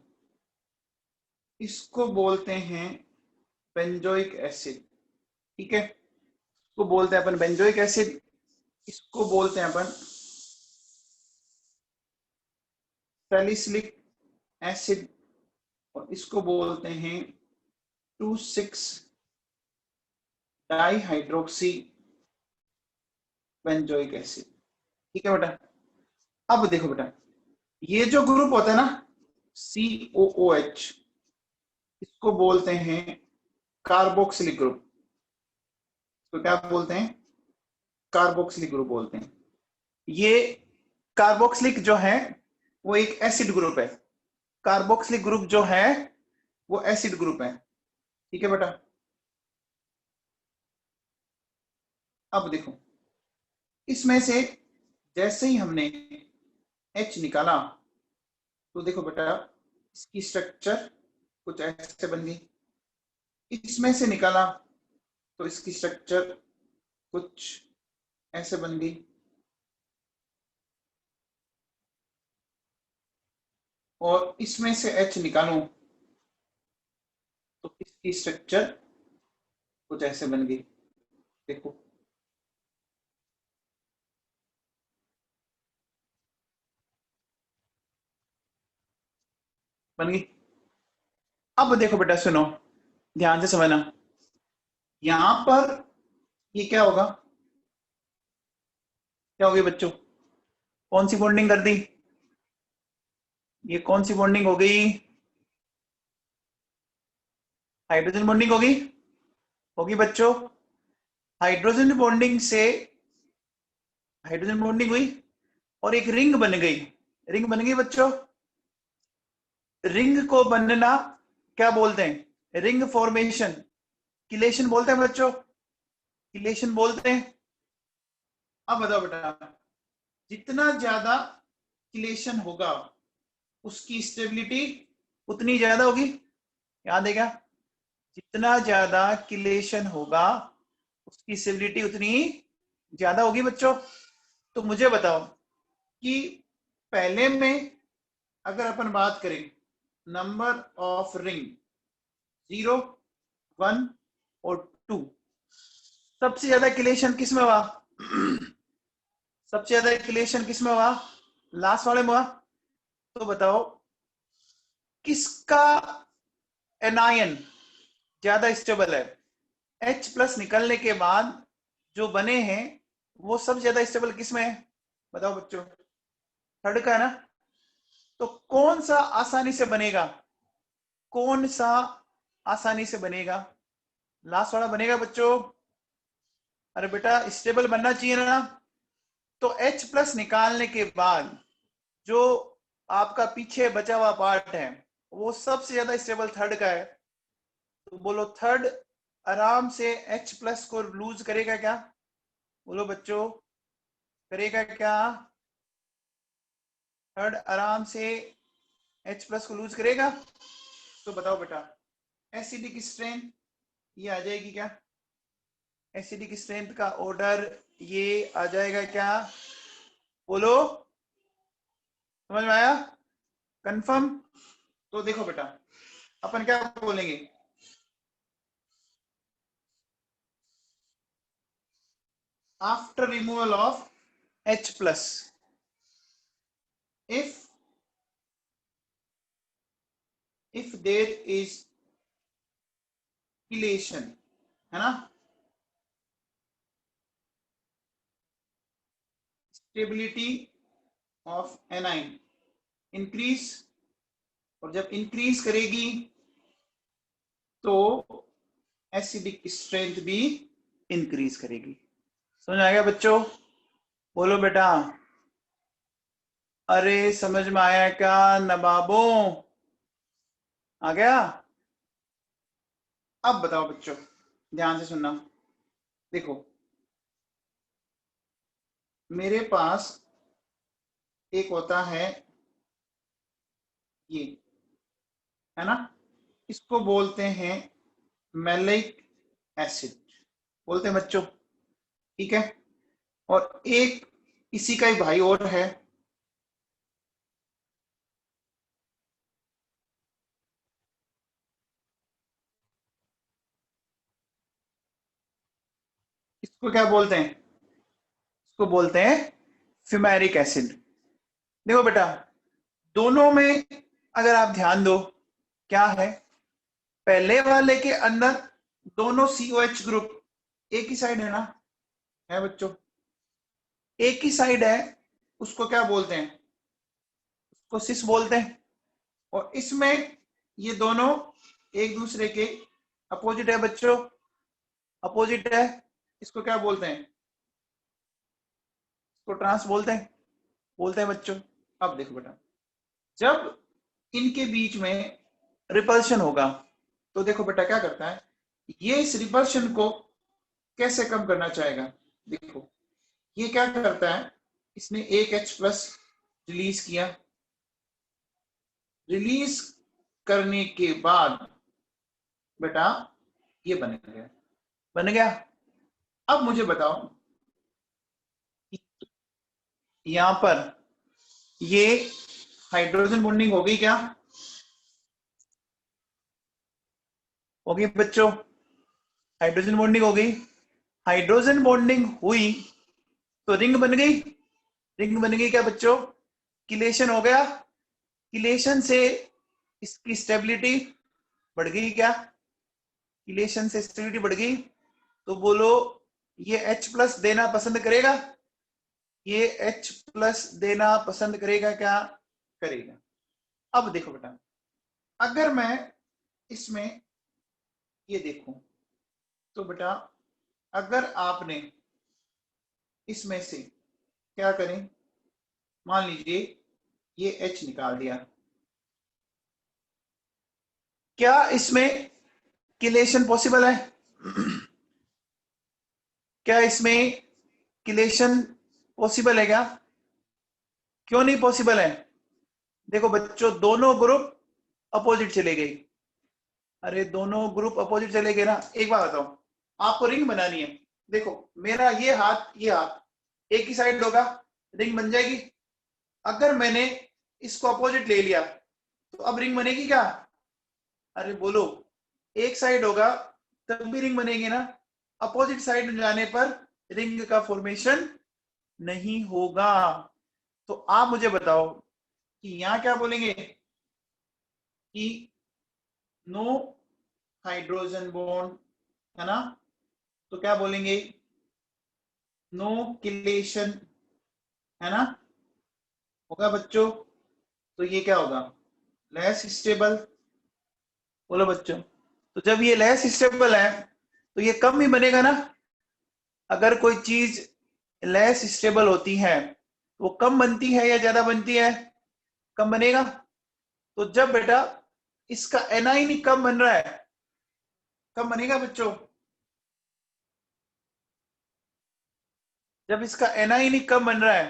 इसको बोलते हैं बेंजोइक एसिड, ठीक है। इसको बोलते हैं अपन बेंजोइक एसिड, इसको बोलते हैं अपन सैलिसिलिक एसिड, और इसको बोलते हैं 2,6 डाइहाइड्रोक्सी बेंजोइक एसिड, ठीक है बेटा। अब देखो बेटा, ये जो ग्रुप होता है ना COOH, इसको बोलते हैं कार्बोक्सिलिक ग्रुप। तो क्या बोलते हैं? कार्बोक्सिलिक ग्रुप बोलते हैं। ये कार्बोक्सिलिक जो है वो एक एसिड ग्रुप है, कार्बोक्सिलिक ग्रुप जो है वो एसिड ग्रुप है, ठीक है बेटा। अब देखो इसमें से जैसे ही हमने H निकाला, तो देखो बेटा इसकी स्ट्रक्चर कुछ ऐसे बन गई। इसमें से निकाला तो इसकी स्ट्रक्चर कुछ ऐसे बन गई। और इसमें से H निकालूं इसकी स्ट्रक्चर कुछ ऐसे बन गई, देखो। बन गई। अब देखो बेटा, सुनो ध्यान से समझना। यहां पर ये क्या होगा, क्या होगी बच्चों? कौन सी बॉन्डिंग कर दी? ये कौन सी बॉन्डिंग हो गई? हाइड्रोजन बॉन्डिंग होगी, होगी बच्चों। हाइड्रोजन बॉन्डिंग से हाइड्रोजन बॉन्डिंग हुई और एक रिंग बन गई। रिंग बन गई बच्चों। रिंग को बनना क्या बोलते हैं? रिंग फॉर्मेशन, किलेशन बोलते हैं बच्चों, किलेशन बोलते हैं। अब बताओ बेटा, जितना ज्यादा किलेशन होगा उसकी स्टेबिलिटी उतनी ज्यादा होगी, याद है क्या? जितना ज्यादा किलेशन होगा उसकी स्टेबिलिटी उतनी ज्यादा होगी बच्चों। तो मुझे बताओ कि पहले में अगर अपन बात करें नंबर ऑफ रिंग 0, 1 और 2, सबसे ज्यादा किलेशन किस में हुआ? सबसे ज्यादा किलेशन किस में हुआ? लास्ट वाले में हुआ। तो बताओ किसका एनायन ज्यादा स्टेबल है? H प्लस निकलने के बाद जो बने हैं वो सब ज्यादा स्टेबल किस में है? बताओ बच्चों, थर्ड का है ना। तो कौन सा आसानी से बनेगा? कौन सा आसानी से बनेगा? लास्ट वाला बनेगा बच्चों। अरे बेटा स्टेबल बनना चाहिए ना। तो H प्लस निकालने के बाद जो आपका पीछे बचा हुआ पार्ट है वो सबसे ज्यादा स्टेबल थर्ड का है। तो बोलो थर्ड आराम से H प्लस को लूज करेगा क्या? बोलो बच्चों, करेगा क्या? थर्ड आराम से H प्लस को लूज करेगा। तो बताओ बेटा, एसिडिक स्ट्रेंथ ये आ जाएगी क्या? एसिडिक स्ट्रेंथ का ऑर्डर ये आ जाएगा क्या? बोलो, समझ में आया? कंफर्म? तो देखो बेटा, अपन क्या बोलेंगे, after removal of H plus if there is chelation, है ना, स्टेबिलिटी ऑफ एनाइन इंक्रीज, और जब इंक्रीज करेगी तो एसिडिक स्ट्रेंथ भी इंक्रीज करेगी। समझ आ गया बच्चों? बोलो बेटा, अरे समझ में आया क्या नवाबों? आ गया? अब बताओ बच्चों, ध्यान से सुनना। देखो मेरे पास एक होता है ये, है ना, इसको बोलते हैं मैलिक एसिड, बोलते हैं बच्चों, ठीक है। और एक इसी का ही भाई और है, इसको क्या बोलते हैं? इसको बोलते हैं फ्यूमेरिक एसिड। देखो बेटा, दोनों में अगर आप ध्यान दो क्या है, पहले वाले के अंदर दोनों COH ग्रुप एक ही साइड है ना, है बच्चों, एक ही साइड है, उसको क्या बोलते हैं? उसको सिस बोलते हैं। और इसमें ये दोनों एक दूसरे के अपोजिट है बच्चों, अपोजिट है। इसको क्या बोलते हैं? इसको ट्रांस बोलते हैं बच्चों। अब देखो बेटा, जब इनके बीच में रिपल्शन होगा तो देखो बेटा क्या करता है, ये इस रिपल्शन को कैसे कम करना चाहेगा? देखो ये क्या करता है, इसने एक H प्लस रिलीज किया, रिलीज करने के बाद बेटा ये बन गया, बन गया। अब मुझे बताओ, यहां पर ये हाइड्रोजन बॉन्डिंग हो गई क्या? हो गई बच्चों, हाइड्रोजन बॉन्डिंग हो गई। हाइड्रोजन बॉन्डिंग हुई तो रिंग बन गई। रिंग बन गई क्या बच्चों? किलेशन हो गया। किलेशन से इसकी स्टेबिलिटी बढ़ गई क्या? किलेशन से स्टेबिलिटी बढ़ गई तो बोलो ये H प्लस देना पसंद करेगा? ये H प्लस देना पसंद करेगा क्या? करेगा। अब देखो बेटा, अगर मैं इसमें ये देखूं तो बेटा, अगर आपने इसमें से क्या करें, मान लीजिए ये H निकाल दिया, क्या इसमें किलेशन पॉसिबल है? क्या इसमें किलेशन पॉसिबल है क्या? क्यों नहीं पॉसिबल है? देखो बच्चों, दोनों ग्रुप अपोजिट चले गए। अरे दोनों ग्रुप अपोजिट चले गए ना। एक बात बताओ, आपको रिंग बनानी है। देखो मेरा ये हाथ, ये हाथ एक ही साइड होगा, रिंग बन जाएगी। अगर मैंने इसको अपोजिट ले लिया तो अब रिंग बनेगी क्या? अरे बोलो, एक साइड होगा तब भी रिंग बनेगी ना। अपोजिट साइड जाने पर रिंग का फॉर्मेशन नहीं होगा। तो आप मुझे बताओ कि यहां क्या बोलेंगे कि नो हाइड्रोजन बॉन्ड, है ना? तो क्या बोलेंगे? नो किलेशन, है ना? होगा बच्चों। तो ये क्या होगा? Less stable. बोलो बच्चों, तो जब ये लेस स्टेबल है तो ये कम ही बनेगा ना। अगर कोई चीज लेस स्टेबल होती है वो कम बनती है या ज्यादा बनती है? कम बनेगा। तो जब बेटा इसका एनाइन ही कम बन रहा है, कम बनेगा बच्चों। जब इसका एनाइन ही कम बन रहा है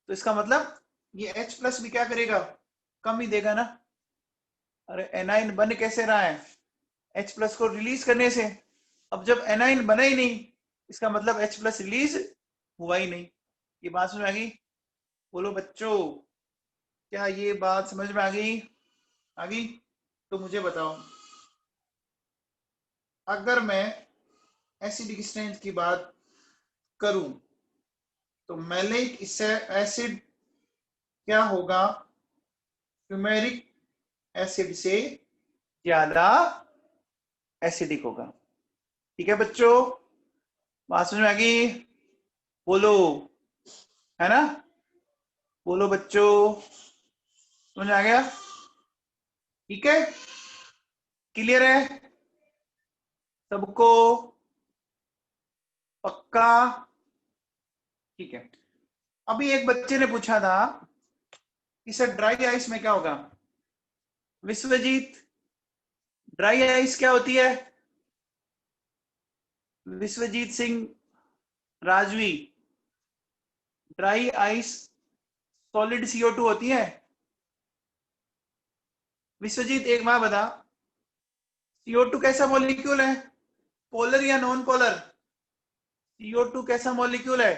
तो इसका मतलब ये H प्लस भी क्या करेगा? कम ही देगा ना। अरे एनाइन बन कैसे रहा है? H प्लस को रिलीज करने से। अब जब एनाइन बना ही नहीं, इसका मतलब H प्लस रिलीज हुआ ही नहीं। ये बात समझ में आ गई? बोलो बच्चों, क्या ये बात समझ में आ गई? आ गई? तो मुझे बताओ, अगर मैं एसिडिक स्ट्रेंथ की बात करूं तो मैलिक एसिड क्या होगा? फ्यूमेरिक एसिड से ज्यादा एसिडिक होगा। ठीक है बच्चों, बात समझ में आ गई? बोलो, है ना? बोलो बच्चों, समझ आ गया? ठीक है, क्लियर है सबको? पक्का? ठीक है। अभी एक बच्चे ने पूछा था कि सर ड्राई आइस में क्या होगा? विश्वजीत, ड्राई आइस क्या होती है? Vishwajeet Singh Rajvi, dry ice solid CO2 होती है? विश्वजीत एक बात बता, CO2 कैसा मॉलिक्यूल है? पोलर या नॉन पोलर? CO2 कैसा मॉलिक्यूल है?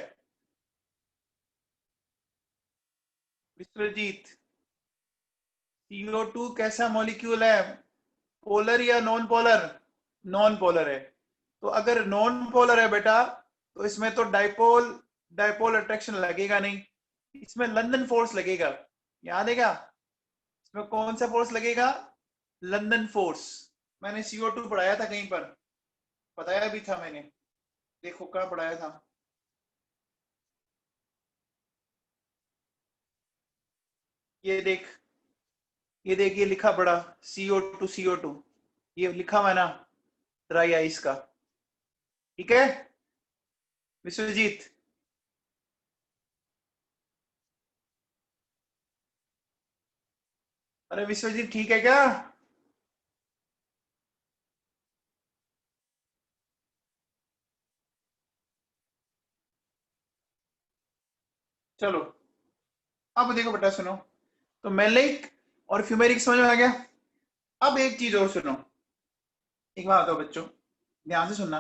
विश्वजीत, CO2 कैसा मॉलिक्यूल है? पोलर या नॉन पोलर? नॉन पोलर है। तो अगर नॉन पोलर है बेटा तो इसमें तो डाइपोल डाइपोल अट्रैक्शन लगेगा नहीं, इसमें लंदन फोर्स लगेगा। याद है क्या? इसमें कौन सा फोर्स लगेगा? London force. मैंने CO2 पढ़ाया था कहीं पर, बताया भी था मैंने। देखो कहाँ पढ़ाया था। ये देख, ये देख, ये लिखा पड़ा CO2 ये लिखा हुआ है ना ड्राई आइस का। ठीक है विश्वजीत? अरे विश्वजीत ठीक है क्या? चलो, अब देखो बेटा सुनो, तो मेलिक और फ्यूमेरिक समझ में आ गया। अब एक चीज और सुनो, एक बात बताओ बच्चों, ध्यान से सुनना,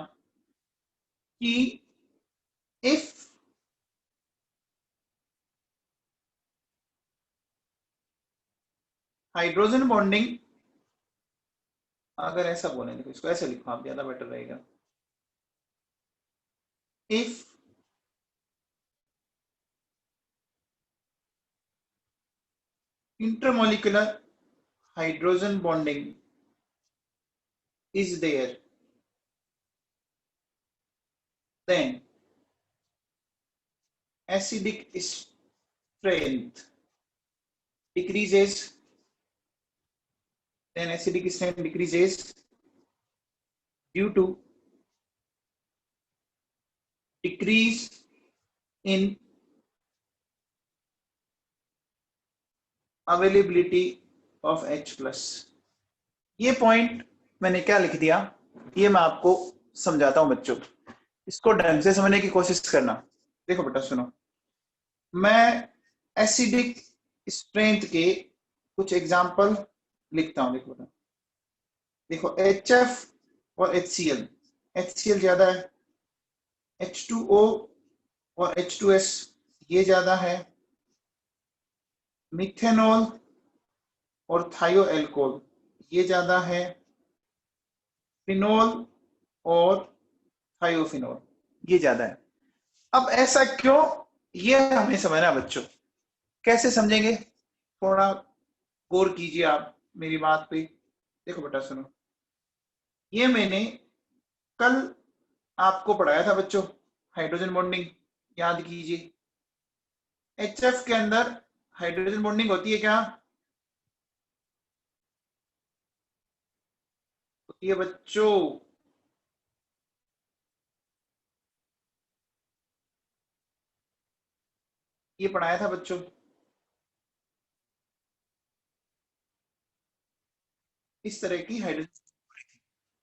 कि इफ हाइड्रोजन बॉन्डिंग अगर ऐसा बोले, देखो इसको ऐसे लिखो आप, ज्यादा बेटर रहेगा। If intermolecular hydrogen bonding is there, then acidic strength decreases, due to decrease in availability of H plus। ये पॉइंट मैंने क्या लिख दिया, ये मैं आपको समझाता हूं बच्चों, इसको ढंग से समझने की कोशिश करना। देखो बेटा सुनो, मैं एसिडिक स्ट्रेंथ के कुछ एग्जांपल लिखता हूं। देखो बेटा, देखो HF और HCl, HCl ज्यादा है, H2O और H2S ये ज्यादा है, मिथेनॉल और थायोएल्कोल ये ज्यादा है, फिनोल और थायोफिनोल ये ज्यादा है। अब ऐसा क्यों, ये हमें समझना बच्चों। कैसे समझेंगे, थोड़ा गौर कीजिए आप मेरी बात पे। देखो बेटा सुनो, ये मैंने कल आपको पढ़ाया था बच्चों, हाइड्रोजन बॉन्डिंग याद कीजिए। HF के अंदर हाइड्रोजन बॉन्डिंग होती है क्या, होती है बच्चों? ये पढ़ाया था बच्चों, इस तरह की हाइड्रोजन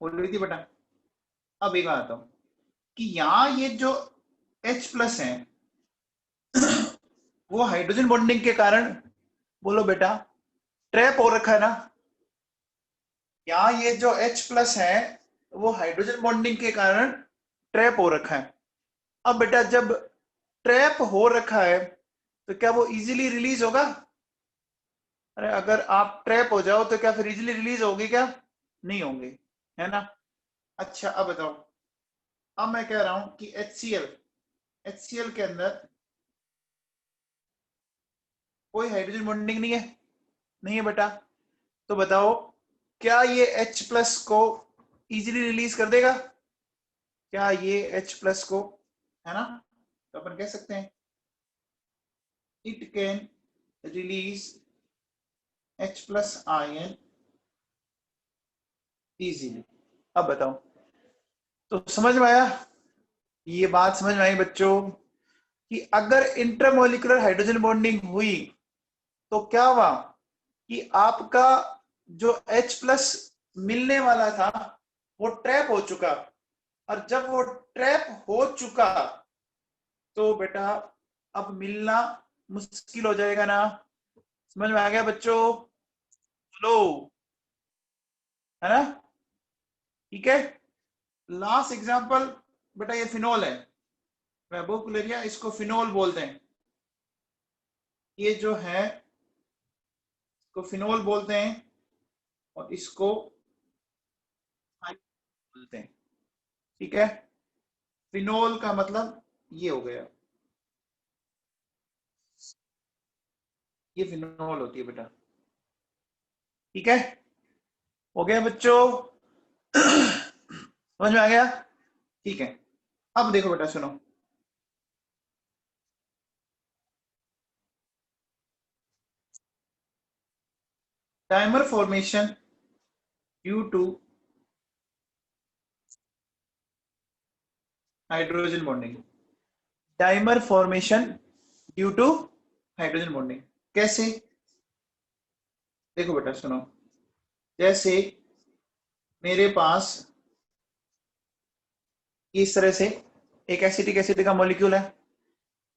बोल रही थी बेटा। अब एक आता हूं कि यहाँ ये जो H प्लस है वो हाइड्रोजन बॉन्डिंग के कारण, बोलो बेटा, ट्रैप हो रखा है ना। यहाँ ये जो H प्लस है वो हाइड्रोजन बॉन्डिंग के कारण ट्रैप हो रखा है। अब बेटा जब ट्रैप हो रखा है तो क्या वो इजीली रिलीज होगा? अरे अगर आप ट्रैप हो जाओ तो क्या फिर इजीली रिलीज होगी क्या? नहीं होंगे, है ना। अच्छा अब बताओ, अब मैं कह रहा हूं कि HCl के अंदर कोई हाइड्रोजन बॉन्डिंग नहीं है, नहीं है बेटा। तो बताओ क्या ये H प्लस को इजीली रिलीज कर देगा? क्या ये H प्लस को, है ना, तो अपन कह सकते हैं it can release H plus ion easily. अब बताओ, तो समझ में आया, ये बात समझ में आई बच्चों कि अगर इंटरमोलिकुलर हाइड्रोजन बॉन्डिंग हुई तो क्या हुआ कि आपका जो H प्लस मिलने वाला था वो ट्रैप हो चुका, और जब वो ट्रैप हो चुका तो बेटा अब मिलना मुश्किल हो जाएगा ना। समझ में आ गया बच्चों? लो, है ना, ठीक है। लास्ट एग्जांपल बेटा, ये फिनोल है, ट्राइबोक्लेरिया, इसको फिनोल बोलते हैं। ये जो है इसको फिनोल बोलते हैं और इसको बोलते हैं, ठीक है। फिनोल का मतलब ये हो गया, ये फिनोल होती है बेटा, ठीक है। हो गया बच्चों, समझ में आ गया? ठीक है। अब देखो बेटा सुनो, dimer formation due to hydrogen bonding, dimer formation due to hydrogen bonding कैसे? देखो बेटा सुनो, जैसे मेरे पास इस तरह से एक एसिटिक एसिड का मॉलिक्यूल है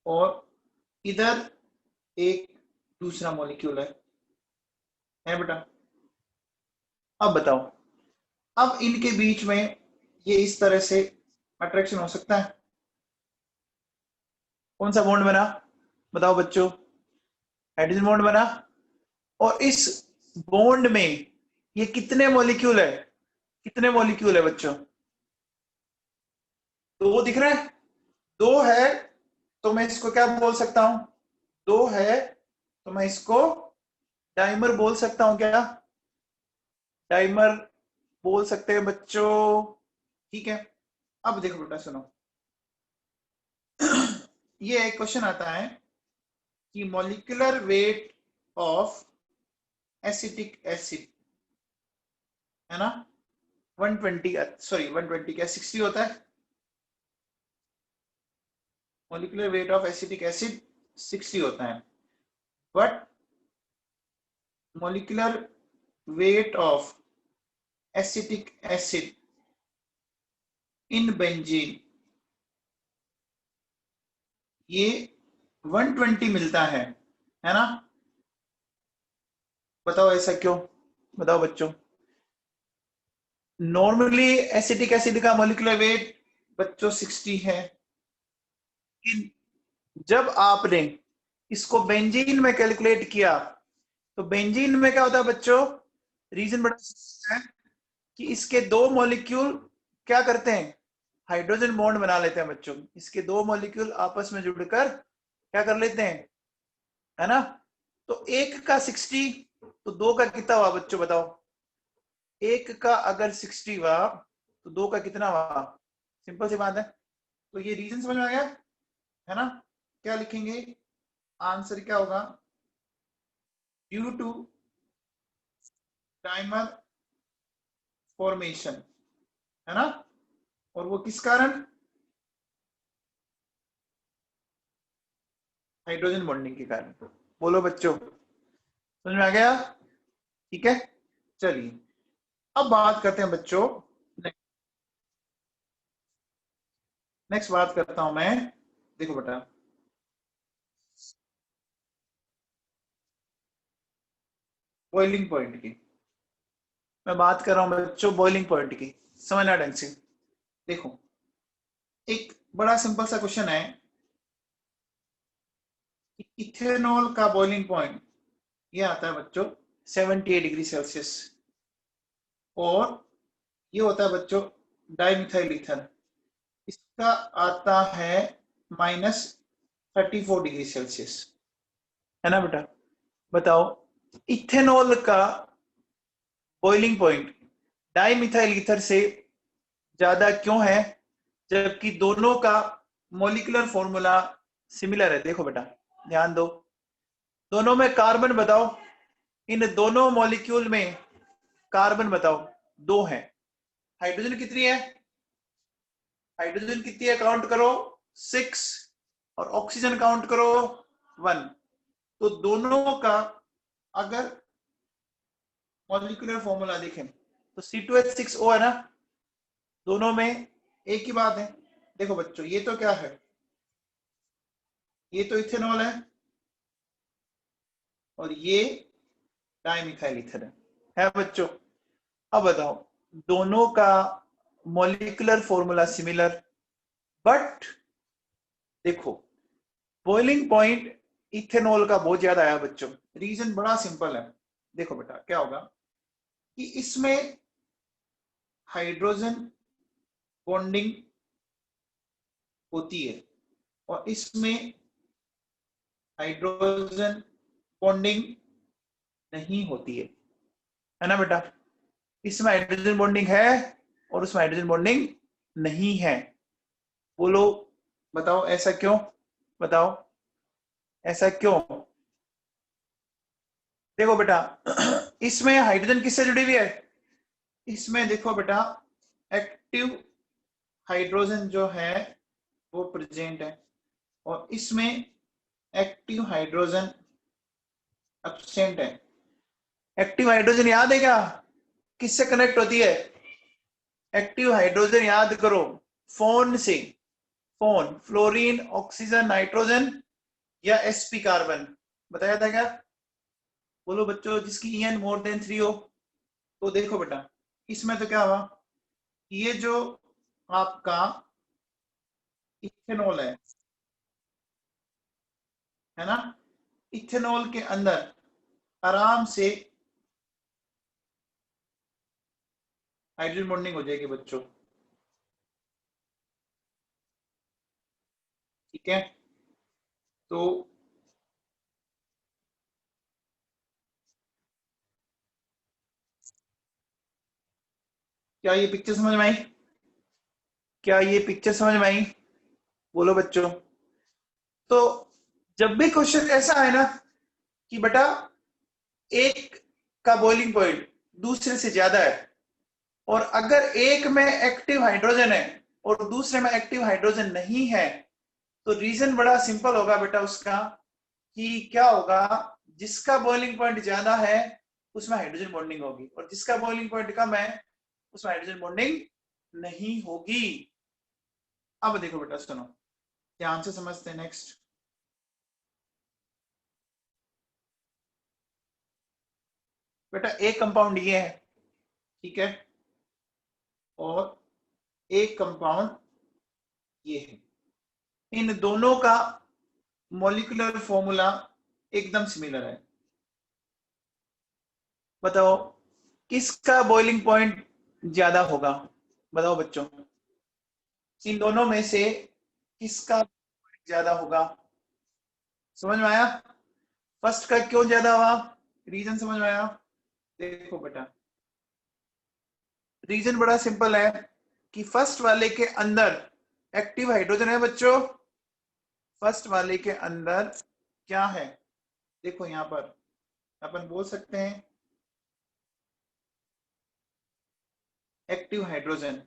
और इधर एक दूसरा मॉलिक्यूल है बेटा। अब बताओ, अब इनके बीच में ये इस तरह से अट्रैक्शन हो सकता है? कौन सा बॉन्ड बना बताओ बच्चों? हाइड्रोजन बॉन्ड बना। और इस बॉन्ड में ये कितने मॉलिक्यूल है? कितने मॉलिक्यूल है बच्चों? दो दिख रहा है? दो है तो मैं इसको क्या बोल सकता हूं? दो है तो मैं इसको डाइमर बोल सकता हूं क्या? डाइमर बोल सकते हैं बच्चों। ठीक है, अब देखो बेटा सुनो। ये एक क्वेश्चन आता है कि molecular weight of acetic acid, है ना, 120, सॉरी 120 क्या 60 होता है? Molecular weight of acetic acid 60 होता है, but molecular weight of acetic acid in benzene ये 120 मिलता है ना? बताओ ऐसा क्यों? बताओ बच्चों। नॉर्मली एसिटिक एसिड का मॉलिक्यूलर वेट बच्चों 60 है, लेकिन जब आपने इसको बेंजीन में कैलकुलेट किया तो बेंजीन में क्या होता है बच्चों? रीजन बड़ा simple है कि इसके दो मॉलिक्यूल क्या करते हैं? हाइड्रोजन बॉन्ड बना लेते हैं बच्चों। इसके दो मॉलिक्यूल आपस में जुड़कर क्या कर लेते हैं, है ना? तो एक का 60 तो दो का कितना हुआ बच्चों बताओ? एक का अगर 60 हुआ तो दो का कितना हुआ? सिंपल सी बात है। तो ये रीजन समझ में आ गया, है ना? क्या लिखेंगे? आंसर क्या होगा? ड्यू टू डाइमर फॉर्मेशन, है ना? और वो किस कारण? हाइड्रोजन बॉन्डिंग के कारण। बोलो बच्चों, समझ में आ गया? ठीक है, चलिए अब बात करते हैं बच्चों। नेक्स्ट बात करता हूं मैं, देखो बेटा, बॉइलिंग पॉइंट की। मैं बात कर रहा हूं बच्चों बॉइलिंग पॉइंट की, समझना ढंग से। देखो, एक बड़ा सिंपल सा क्वेश्चन है कि इथेनॉल का बॉइलिंग पॉइंट ये आता है बच्चों 78 डिग्री सेल्सियस, और ये होता है बच्चों डाइमिथाइल ईथर, इसका आता है -34 डिग्री सेल्सियस, है ना बेटा? बताओ इथेनॉल का बॉइलिंग पॉइंट डाइमिथाइल ईथर से ज्यादा क्यों है, जबकि दोनों का मॉलिक्यूलर फॉर्मूला सिमिलर है? देखो बेटा ध्यान दो, दोनों में कार्बन बताओ, इन दोनों मॉलिक्यूल में कार्बन बताओ, दो हैं। हाइड्रोजन कितनी है? हाइड्रोजन कितनी है काउंट करो, 6, और ऑक्सीजन काउंट करो 1। तो दोनों का अगर मॉलिक्यूलर फॉर्मूला देखें तो C2H6O है ना, दोनों में एक ही बात है। देखो बच्चों ये तो क्या है, ये तो इथेनॉल और ये डाइमिथाइल ईथर है बच्चों। अब बताओ दोनों का मॉलिक्यूलर फॉर्मूला सिमिलर, बट देखो बॉइलिंग पॉइंट इथेनॉल का बहुत ज्यादा आया बच्चों। रीजन बड़ा सिंपल है, देखो बेटा क्या होगा कि इसमें हाइड्रोजन बॉन्डिंग होती है और इसमें हाइड्रोजन बॉन्डिंग नहीं होती है ना बेटा? इसमें हाइड्रोजन बॉन्डिंग है और उसमें हाइड्रोजन बॉन्डिंग नहीं है। बोलो, बताओ ऐसा क्यों? बताओ ऐसा क्यों? देखो बेटा इसमें हाइड्रोजन किससे जुड़ी हुई है? इसमें देखो बेटा एक्टिव हाइड्रोजन जो है वो प्रेजेंट है, और इसमें एक्टिव हाइड्रोजन एब्सेंट है। एक्टिव हाइड्रोजन याद है क्या किससे कनेक्ट होती है? एक्टिव हाइड्रोजन याद करो, फोन से। फोन, फ्लोरीन, ऑक्सीजन, नाइट्रोजन या sp कार्बन, बताया था क्या? बोलो बच्चों जिसकी En मोर देन 3 हो। तो देखो बेटा इसमें तो क्या हुआ, ये जो आपका इथेनॉल है ना, इथेनॉल के अंदर आराम से हाइड्रोजन बॉन्डिंग हो जाएगी बच्चों। ठीक है, तो क्या ये पिक्चर समझ में आई? क्या ये पिक्चर समझ में आई? बोलो बच्चों। तो जब भी क्वेश्चन ऐसा है ना कि बेटा एक का बॉइलिंग पॉइंट दूसरे से ज्यादा है, और अगर एक में एक्टिव हाइड्रोजन है और दूसरे में एक्टिव हाइड्रोजन नहीं है, तो रीजन बड़ा सिंपल होगा बेटा उसका, कि क्या होगा, जिसका बॉइलिंग पॉइंट ज्यादा है उसमें हाइड्रोजन बॉन्डिंग होगी, और जिसका बॉइलिंग पॉइंट कम है उसमें हाइड्रोजन बॉन्डिंग नहीं होगी। अब देखो बेटा, सुनो ध्यान से समझते हैं। नेक्स्ट, बेटा एक कंपाउंड ये है, ठीक है, और एक कंपाउंड ये है। इन दोनों का मॉलिक्यूलर फॉर्मूला एकदम सिमिलर है। बताओ किसका बॉइलिंग पॉइंट ज्यादा होगा? बताओ बच्चों, इन दोनों में से किसका ज्यादा होगा? समझ में आया? फर्स्ट का क्यों ज्यादा हुआ, रीजन समझ में आया? देखो बेटा, रीजन बड़ा सिंपल है कि फर्स्ट वाले के अंदर एक्टिव हाइड्रोजन है बच्चों। फर्स्ट वाले के अंदर क्या है? देखो यहां पर अपन बोल सकते हैं active hydrogen,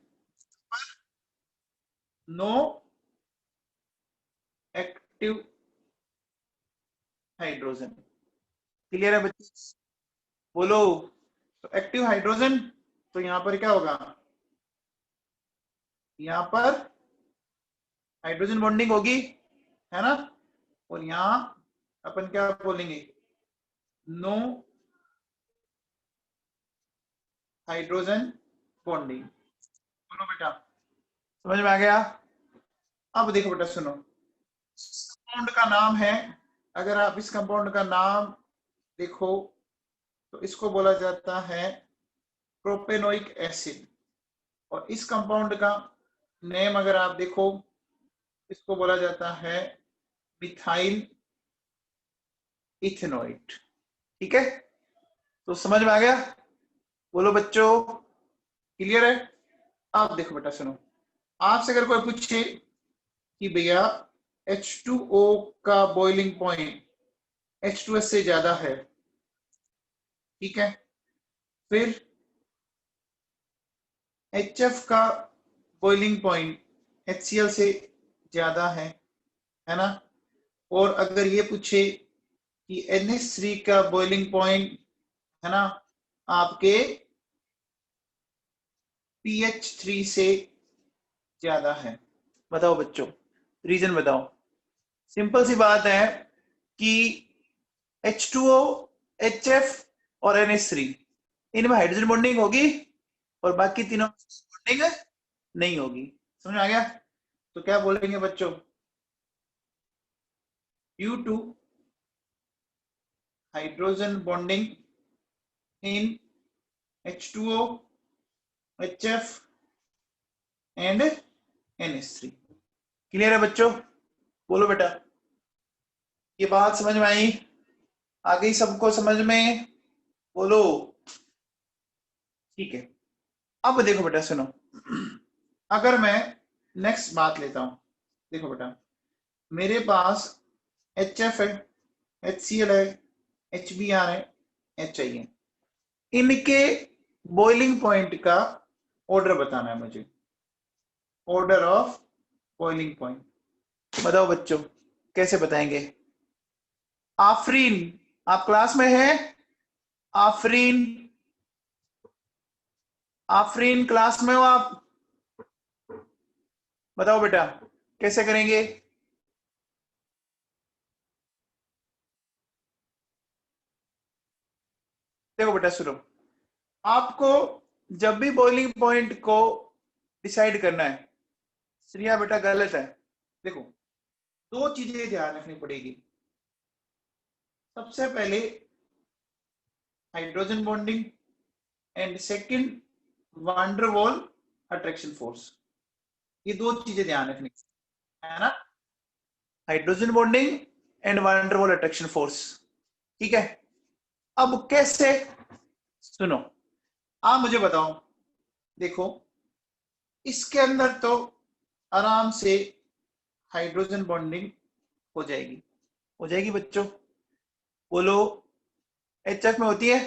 no active hydrogen. Clear है बच्चे? बोलो। तो एक्टिव हाइड्रोजन, तो यहां पर क्या होगा, यहां पर हाइड्रोजन बॉन्डिंग होगी, है ना, और यहां अपन क्या बोलेंगे, नो हाइड्रोजन बॉन्डिंग। बोलो बेटा, समझ में आ गया? अब देखो बेटा सुनो, कंपाउंड का नाम है, अगर आप इस कंपाउंड का नाम देखो तो इसको बोला जाता है प्रोपेनोइक एसिड, और इस कंपाउंड का नेम अगर आप देखो, इसको बोला जाता है मिथाइल इथेनोइट। ठीक है, तो समझ में आ गया? बोलो बच्चों, क्लियर है? आप देखो बेटा सुनो, आपसे अगर कोई पूछे कि भैया H2O का बॉइलिंग पॉइंट H2S से ज्यादा है, ठीक है, फिर HF का बॉइलिंग पॉइंट HCl से ज्यादा है ना, और अगर ये पूछे कि NH3 का बॉइलिंग पॉइंट, है ना, आपके PH3 से ज्यादा है, बताओ बच्चों, रीजन बताओ। सिंपल सी बात है कि H2O, HF और NH3, इनमें हाइड्रोजन बॉन्डिंग होगी और बाकी तीनों बॉन्डिंग नहीं होगी। समझ में आ गया? तो क्या बोलेंगे बच्चों, due to hydrogen bonding in H2O, HF and NH3। Clear है बच्चों? बोलो बेटा, ये बात समझ में आई? आ गई सबको समझ में? बोलो। ठीक है, अब देखो बेटा सुनो, अगर मैं नेक्स्ट बात लेता हूं, देखो बेटा मेरे पास HF है, HCl है, HBr है, HI है, इनके बॉइलिंग पॉइंट का ऑर्डर बताना है मुझे, ऑर्डर ऑफ बॉइलिंग पॉइंट। बताओ बच्चों कैसे बताएंगे? आफरीन, आप क्लास में है? आफरीन, आफरीन क्लास में हो आप? बताओ बेटा कैसे करेंगे? देखो बेटा सुनो, आपको जब भी बॉइलिंग पॉइंट को डिसाइड करना है, श्रिया बेटा गलत है, देखो दो चीजें ध्यान रखनी पड़ेगी। सबसे पहले hydrogen bonding, and second one der Waals attraction force. ये दो चीजें ध्यान रखनी है ना, hydrogen bonding and one der Waals attraction force. ठीक है, अब कैसे, सुनो, आप मुझे बताओ, देखो इसके अंदर तो आराम से हाइड्रोजन बॉन्डिंग हो जाएगी, हो जाएगी बच्चों, बोलो एचएफ में होती है।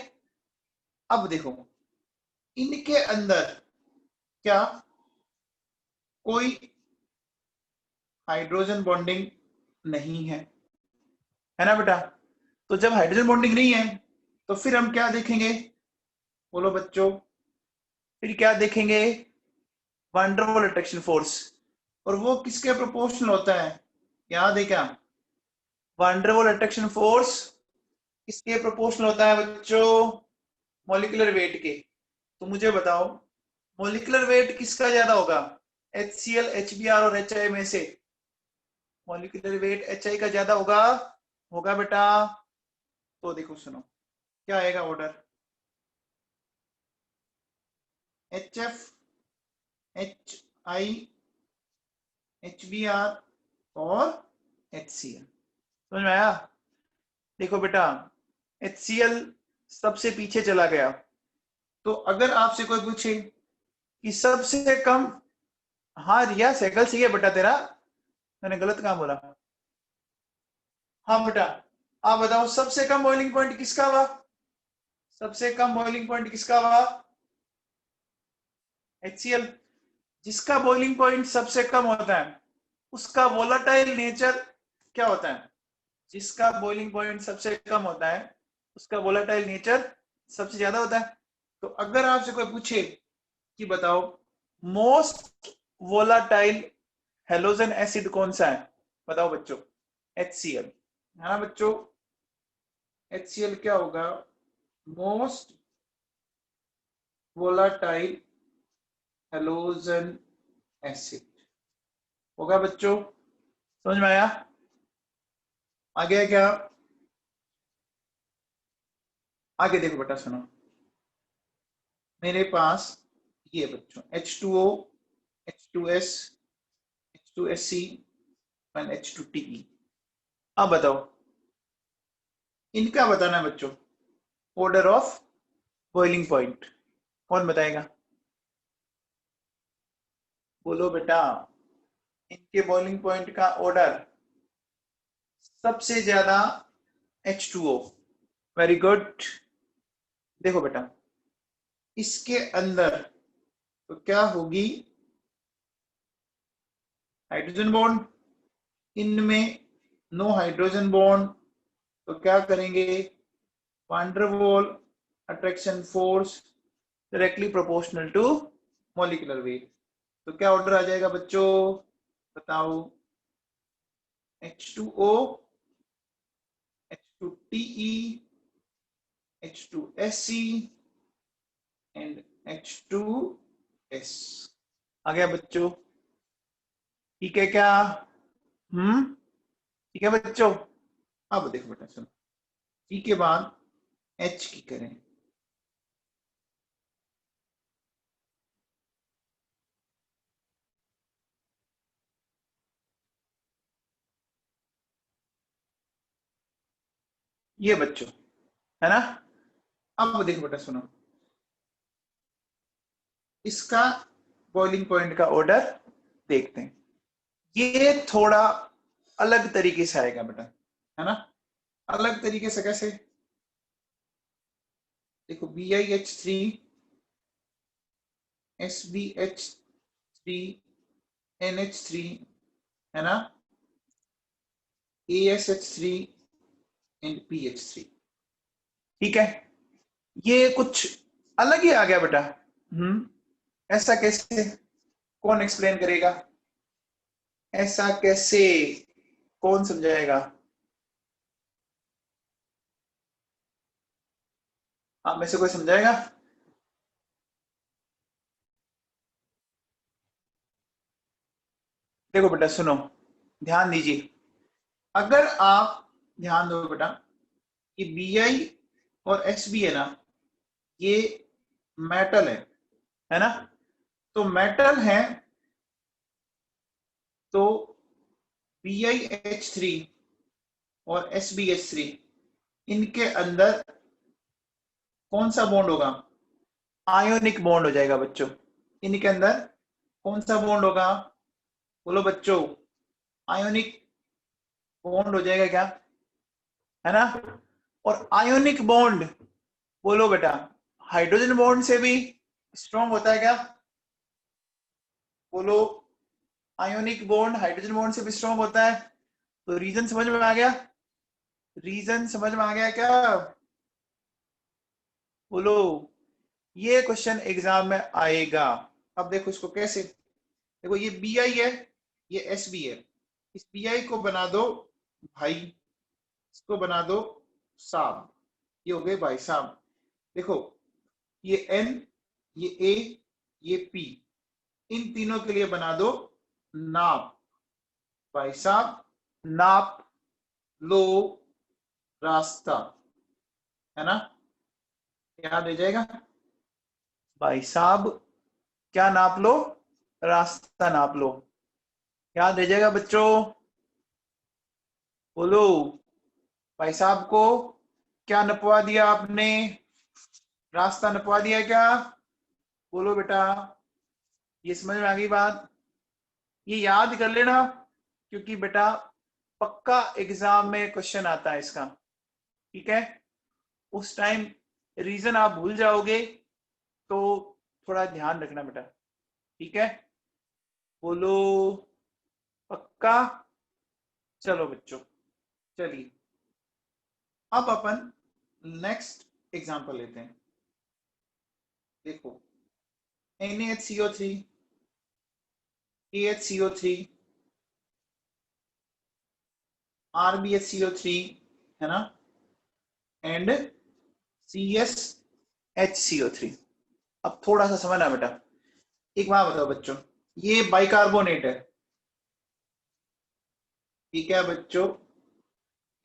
अब देखो इनके अंदर क्या कोई हाइड्रोजन बॉन्डिंग नहीं है ना बेटा। तो जब हाइड्रोजन बॉन्डिंग नहीं है तो फिर हम क्या देखेंगे, बोलो बच्चों, फिर क्या देखेंगे, वान डेर वाल अट्रैक्शन फोर्स। और वो किसके प्रोपोर्शनल होता है, याद है क्या, वान डेर वाल अट्रैक्शन फोर्स किसके प्रोपोर्शनल होता है बच्चों, मॉलिक्यूलर वेट के। तो मुझे बताओ मॉलिक्यूलर वेट किसका ज्यादा होगा, HCl HBr और HI में से मॉलिक्यूलर वेट HI का ज्यादा होगा, होगा बेटा। तो देखो सुनो क्या आएगा ऑर्डर, HF HI HBr और HCl, समझ में आया। देखो बेटा HCl सबसे पीछे चला गया, तो अगर आपसे कोई पूछे कि सबसे कम, हाँ रिया साइकिल सही है बेटा तेरा, मैंने गलत कहाँ बोला, हाँ बेटा आप बताओ सबसे कम बॉइलिंग पॉइंट किसका हुआ, सबसे कम बॉइलिंग पॉइंट किसका हुआ, HCl। जिसका बॉइलिंग पॉइंट सबसे कम होता है उसका वोलाटाइल नेचर क्या होता है, जिसका बॉइलिंग पॉइंट सबसे कम होता है उसका वोलाटाइल नेचर सबसे ज्यादा होता है। तो अगर आपसे कोई पूछे कि बताओ मोस्ट वोलाटाइल हेलोजन एसिड कौन सा है, बताओ बच्चों, HCl है ना बच्चों, HCl क्या होगा, मोस्ट वोलाटाइल हेलोजन एसिड होगा बच्चों, समझ में आया, आ गया क्या, आगे देखो बेटा सुनो, मेरे पास ये बच्चों H2O H2S H2SC and H2TE। अब बताओ इनका बताना है बच्चों ऑर्डर ऑफ बॉइलिंग पॉइंट, कौन बताएगा, बोलो बेटा, इनके बॉइलिंग पॉइंट का ऑर्डर, सबसे ज्यादा H2O, वेरी गुड। देखो बेटा इसके अंदर तो क्या होगी, हाइड्रोजन बॉन्ड, इनमें नो हाइड्रोजन बॉन्ड, तो क्या करेंगे, van der Waals attraction force directly proportional to molecular weight. तो क्या ऑर्डर आ जाएगा बच्चों, बताओ, H2O H2TE H2SC and H2S। आ गया बच्चों, ठीक है क्या, ठीक है बच्चों। अब देखो बेटा सुनो, टी के बाद H की करें, ये बच्चों है ना। अब देखो बेटा सुनो, इसका बॉइलिंग पॉइंट का ऑर्डर देखते हैं, ये थोड़ा अलग तरीके से आएगा बेटा, है ना, अलग तरीके से कैसे, देखो BiH3 SbH3 NH3 है ना, ASH3 एंड PH3, ठीक है, ये कुछ अलग ही आ गया बेटा। ऐसा कैसे, कौन एक्सप्लेन करेगा, ऐसा कैसे, कौन समझाएगा, आप में से कोई समझाएगा, देखो बेटा सुनो, ध्यान दीजिए, अगर आप ध्यान दो बेटा कि Bi और Sb है ना, ये मेटल है, है ना। तो मेटल है तो BiH3 और SbH3, इनके अंदर कौन सा बॉन्ड होगा? आयोनिक बॉन्ड हो जाएगा बच्चों। इनके अंदर कौन सा बॉन्ड होगा? बोलो बच्चों, आयोनिक बॉन्ड हो जाएगा क्या? है ना। और आयोनिक बॉन्ड, बोलो बेटा, हाइड्रोजन बॉन्ड से भी स्ट्रॉन्ग होता है क्या? बोलो, आयोनिक बॉन्ड हाइड्रोजन बॉन्ड से भी स्ट्रॉन्ग होता है। तो रीजन समझ में आ गया? रीजन समझ में आ गया क्या? बोलो, ये क्वेश्चन एग्जाम में आएगा। अब देखो इसको कैसे, देखो ये Bi है, ये Sb है। इस Bi को बना दो भाई, इसको बना दो साहब, ये हो गए भाई साहब। देखो ये N, ये A, ये P, इन तीनों के लिए बना दो नाप। भाई साहब नाप लो रास्ता, है ना, याद रह जाएगा। भाई साहब क्या नाप लो? रास्ता नाप लो, याद रह जाएगा बच्चों। बोलो, भाई साहब को क्या नपवा दिया आपने? रास्ता नपवा दिया क्या? बोलो बेटा, ये समझ में आ गई बात? ये याद कर लेना, क्योंकि बेटा पक्का एग्जाम में क्वेश्चन आता है इसका, ठीक है। उस टाइम रीजन आप भूल जाओगे, तो थोड़ा ध्यान रखना बेटा, ठीक है। बोलो पक्का। चलो बच्चों, चलिए अब अपन नेक्स्ट एग्जांपल लेते हैं। देखो NaHCO3, AHCO3, RbHCO3, है ना, एंड CsHCO3। अब थोड़ा सा समझना बेटा, एक बात बताओ बच्चों, ये बाइकार्बोनेट है, ठीक है बच्चों,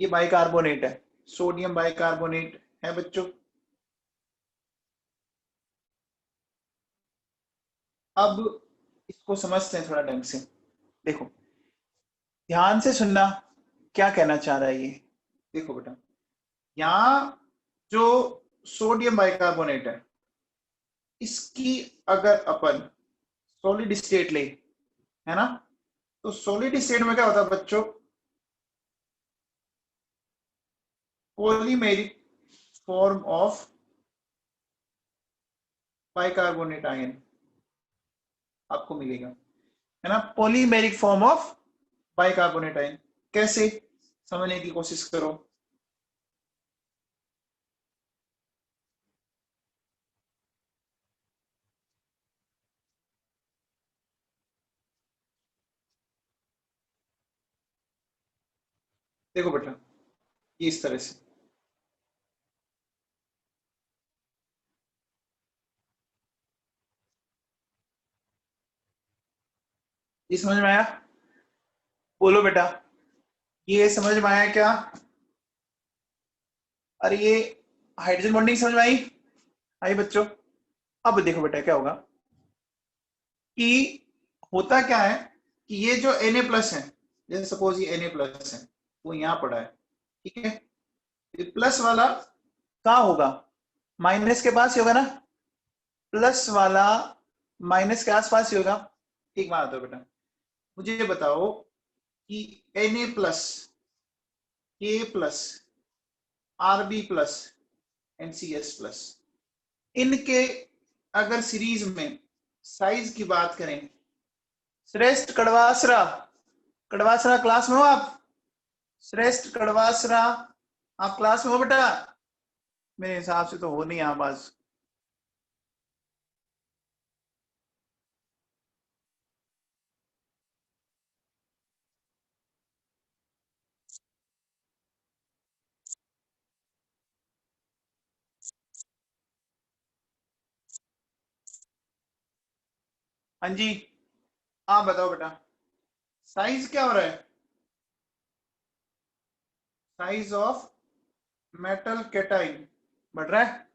ये बाइकार्बोनेट है, सोडियम बाइकार्बोनेट है बच्चों। अब इसको समझते हैं थोड़ा ढंग से। देखो ध्यान से सुनना, क्या कहना चाह रहा है ये। देखो बेटा, यहाँ जो सोडियम बाइकार्बोनेट है, इसकी अगर अपन सॉलिड स्टेट ले, है ना, तो सॉलिड स्टेट में क्या होता है बच्चों? Polymeric form of bicarbonate ion आपको मिलेगा, है ना, polymeric form of bicarbonate ion. कैसे, समझने की कोशिश करो। देखो बेटा, ये इस तरह से, ये समझ में आया? बोलो बेटा, ये समझ में आया क्या? अरे ये हाइड्रोजन बॉन्डिंग समझ में आई? आई बच्चों। अब देखो बेटा क्या होगा कि होता क्या है कि ये जो Na प्लस है, जैसे सपोज ये Na प्लस है, वो यहाँ पड़ा है, ठीक है। ये प्लस वाला कहाँ होगा? माइनस के पास ही होगा ना। प्लस वाला माइनस के आसपास ही होगा। एक बात बताओ बेटा, मुझे ये बताओ कि Na plus, K plus, Rb plus and Cs plus, इनके अगर सीरीज में साइज की बात करें, श्रेष्ठ कड़वासरा, कड़वासरा क्लास में हो आप? श्रेष्ठ कड़वासरा, आप क्लास में हो बेटा? मेरे हिसाब से तो हो नहीं आप आज। हाँ जी, आप बताओ बेटा, साइज क्या हो रहा है? साइज ऑफ मेटल कैटाइन बढ़ रहा है,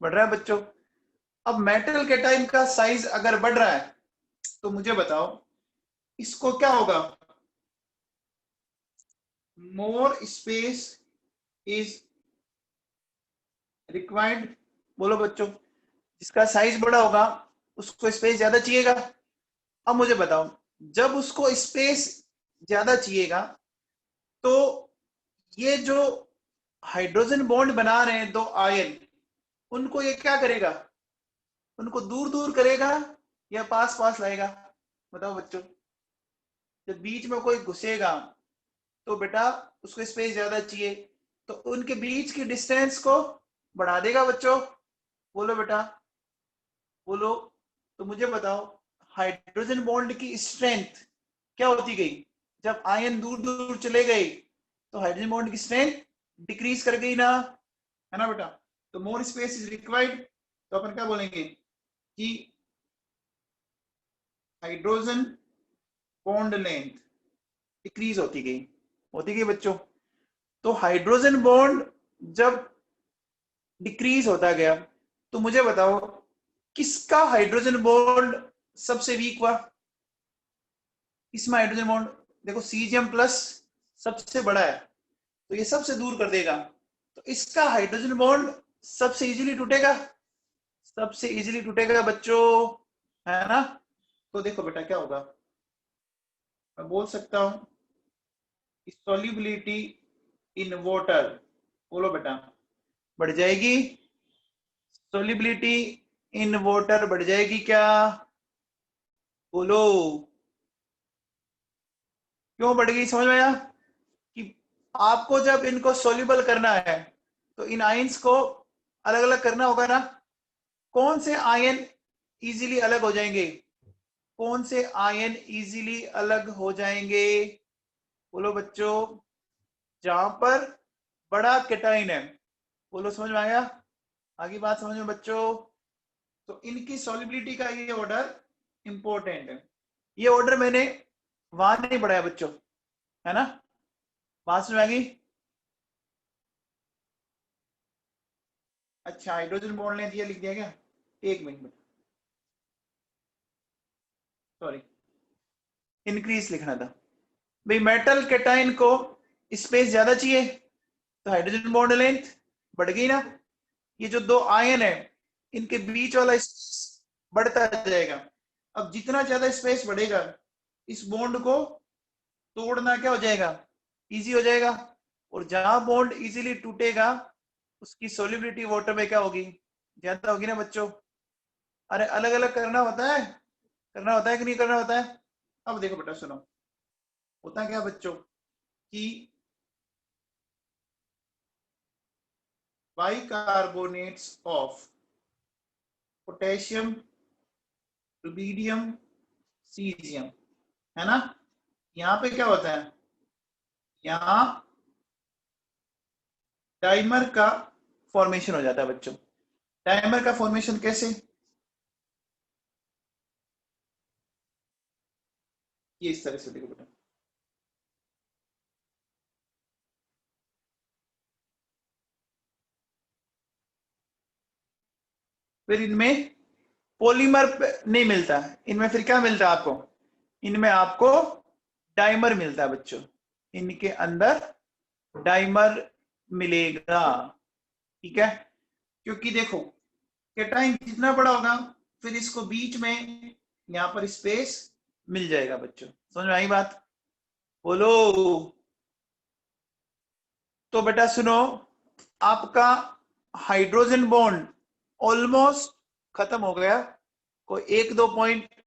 बढ़ रहा है बच्चों। अब मेटल कैटाइन का साइज अगर बढ़ रहा है तो मुझे बताओ इसको क्या होगा, मोर स्पेस इज रिक्वायर्ड। बोलो बच्चों, जिसका साइज बड़ा होगा उसको स्पेस ज्यादा चाहिएगा। अब मुझे बताओ, जब उसको स्पेस ज्यादा चाहिएगा तो ये जो हाइड्रोजन बॉन्ड बना रहे हैं दो आयन, उनको ये क्या करेगा, उनको दूर दूर करेगा या पास पास लाएगा? बताओ बच्चों, जब बीच में कोई घुसेगा तो बेटा उसको स्पेस ज्यादा चाहिए, तो उनके बीच की डिस्टेंस को बढ़ा देगा बच्चों। बोलो बेटा, बोलो। तो मुझे बताओ हाइड्रोजन बॉन्ड की स्ट्रेंथ क्या होती गई, जब आयन दूर दूर चले गए तो हाइड्रोजन बॉन्ड की स्ट्रेंथ डिक्रीज कर गई ना, है ना बेटा? तो मोर स्पेस इज रिक्वायर्ड, तो अपन क्या बोलेंगे कि हाइड्रोजन बॉन्ड लेंथ डिक्रीज होती गई बच्चों। तो हाइड्रोजन बॉन्ड जब डिक्रीज होता गया तो मुझे बताओ किसका हाइड्रोजन बॉन्ड सबसे वीक हुआ? इसमें हाइड्रोजन बॉन्ड देखो सीजीएम प्लस सबसे बड़ा है तो ये सबसे दूर कर देगा, तो इसका हाइड्रोजन बॉन्ड सबसे इजीली टूटेगा, सबसे इजीली टूटेगा बच्चों, है ना? तो देखो बेटा क्या होगा, मैं बोल सकता हूं सॉल्युबिलिटी इन वाटर। बोलो बेटा, बढ़ जाएगी सॉल्युबिलिटी इन वाटर, बढ़ जाएगी क्या? बोलो क्यों बढ़ गई, समझ में आया कि आपको जब इनको सोल्यूबल करना है तो इन आयंस को अलग अलग करना होगा ना। कौन से आयन इजीली अलग हो जाएंगे, कौन से आयन इजीली अलग हो जाएंगे? बोलो बच्चों, जहां पर बड़ा कैटाइन है। बोलो समझ में आया, आगे बात समझ में बच्चों? तो इनकी सॉल्युबिलिटी का ये ऑर्डर इंपॉर्टेंट है। ये ऑर्डर मैंने वहां नहीं पढ़ाया बच्चों, है ना? बात समझ में आ गई? अच्छा, हाइड्रोजन बॉन्ड लेंथ ये लिख दिया क्या? एक मिनट, सॉरी, इंक्रीज लिखना था। भाई मेटल कैटाइन को स्पेस ज्यादा चाहिए तो हाइड्रोजन बॉन्ड लेंथ बढ़ गई ना। ये जो दो आयन है इनके बीच वाला स्पेस बढ़ता जाएगा। अब जितना ज्यादा स्पेस बढ़ेगा इस बॉन्ड को तोड़ना क्या हो जाएगा, इजी हो जाएगा। और जहां बॉन्ड इजीली टूटेगा उसकी सोल्युबिलिटी वाटर में क्या होगी, ज्यादा होगी ना बच्चों। अरे अलग अलग करना होता है, करना होता है कि नहीं करना होता है? अब देखो बेटा सुनो, होता क्या बच्चों कि bicarbonates of potassium, rubidium, caesium, है ना? यहाँ पे क्या होता है, यहाँ डाइमर का फॉर्मेशन हो जाता है बच्चों। डाइमर का फॉर्मेशन कैसे, ये इस तरह से देखो बेटा, फिर इनमें पॉलीमर नहीं मिलता, इनमें फिर क्या मिलता है आपको, इनमें आपको डाइमर मिलता है बच्चों, इनके अंदर डाइमर मिलेगा, ठीक है? क्योंकि देखो कैटाइन जितना बड़ा होगा फिर इसको बीच में यहाँ पर स्पेस मिल जाएगा बच्चों। समझ में आई बात? बोलो। तो बेटा सुनो, आपका हाइड्रोजन बॉन्ड ऑलमोस्ट खत्म हो गया, कोई एक दो पॉइंट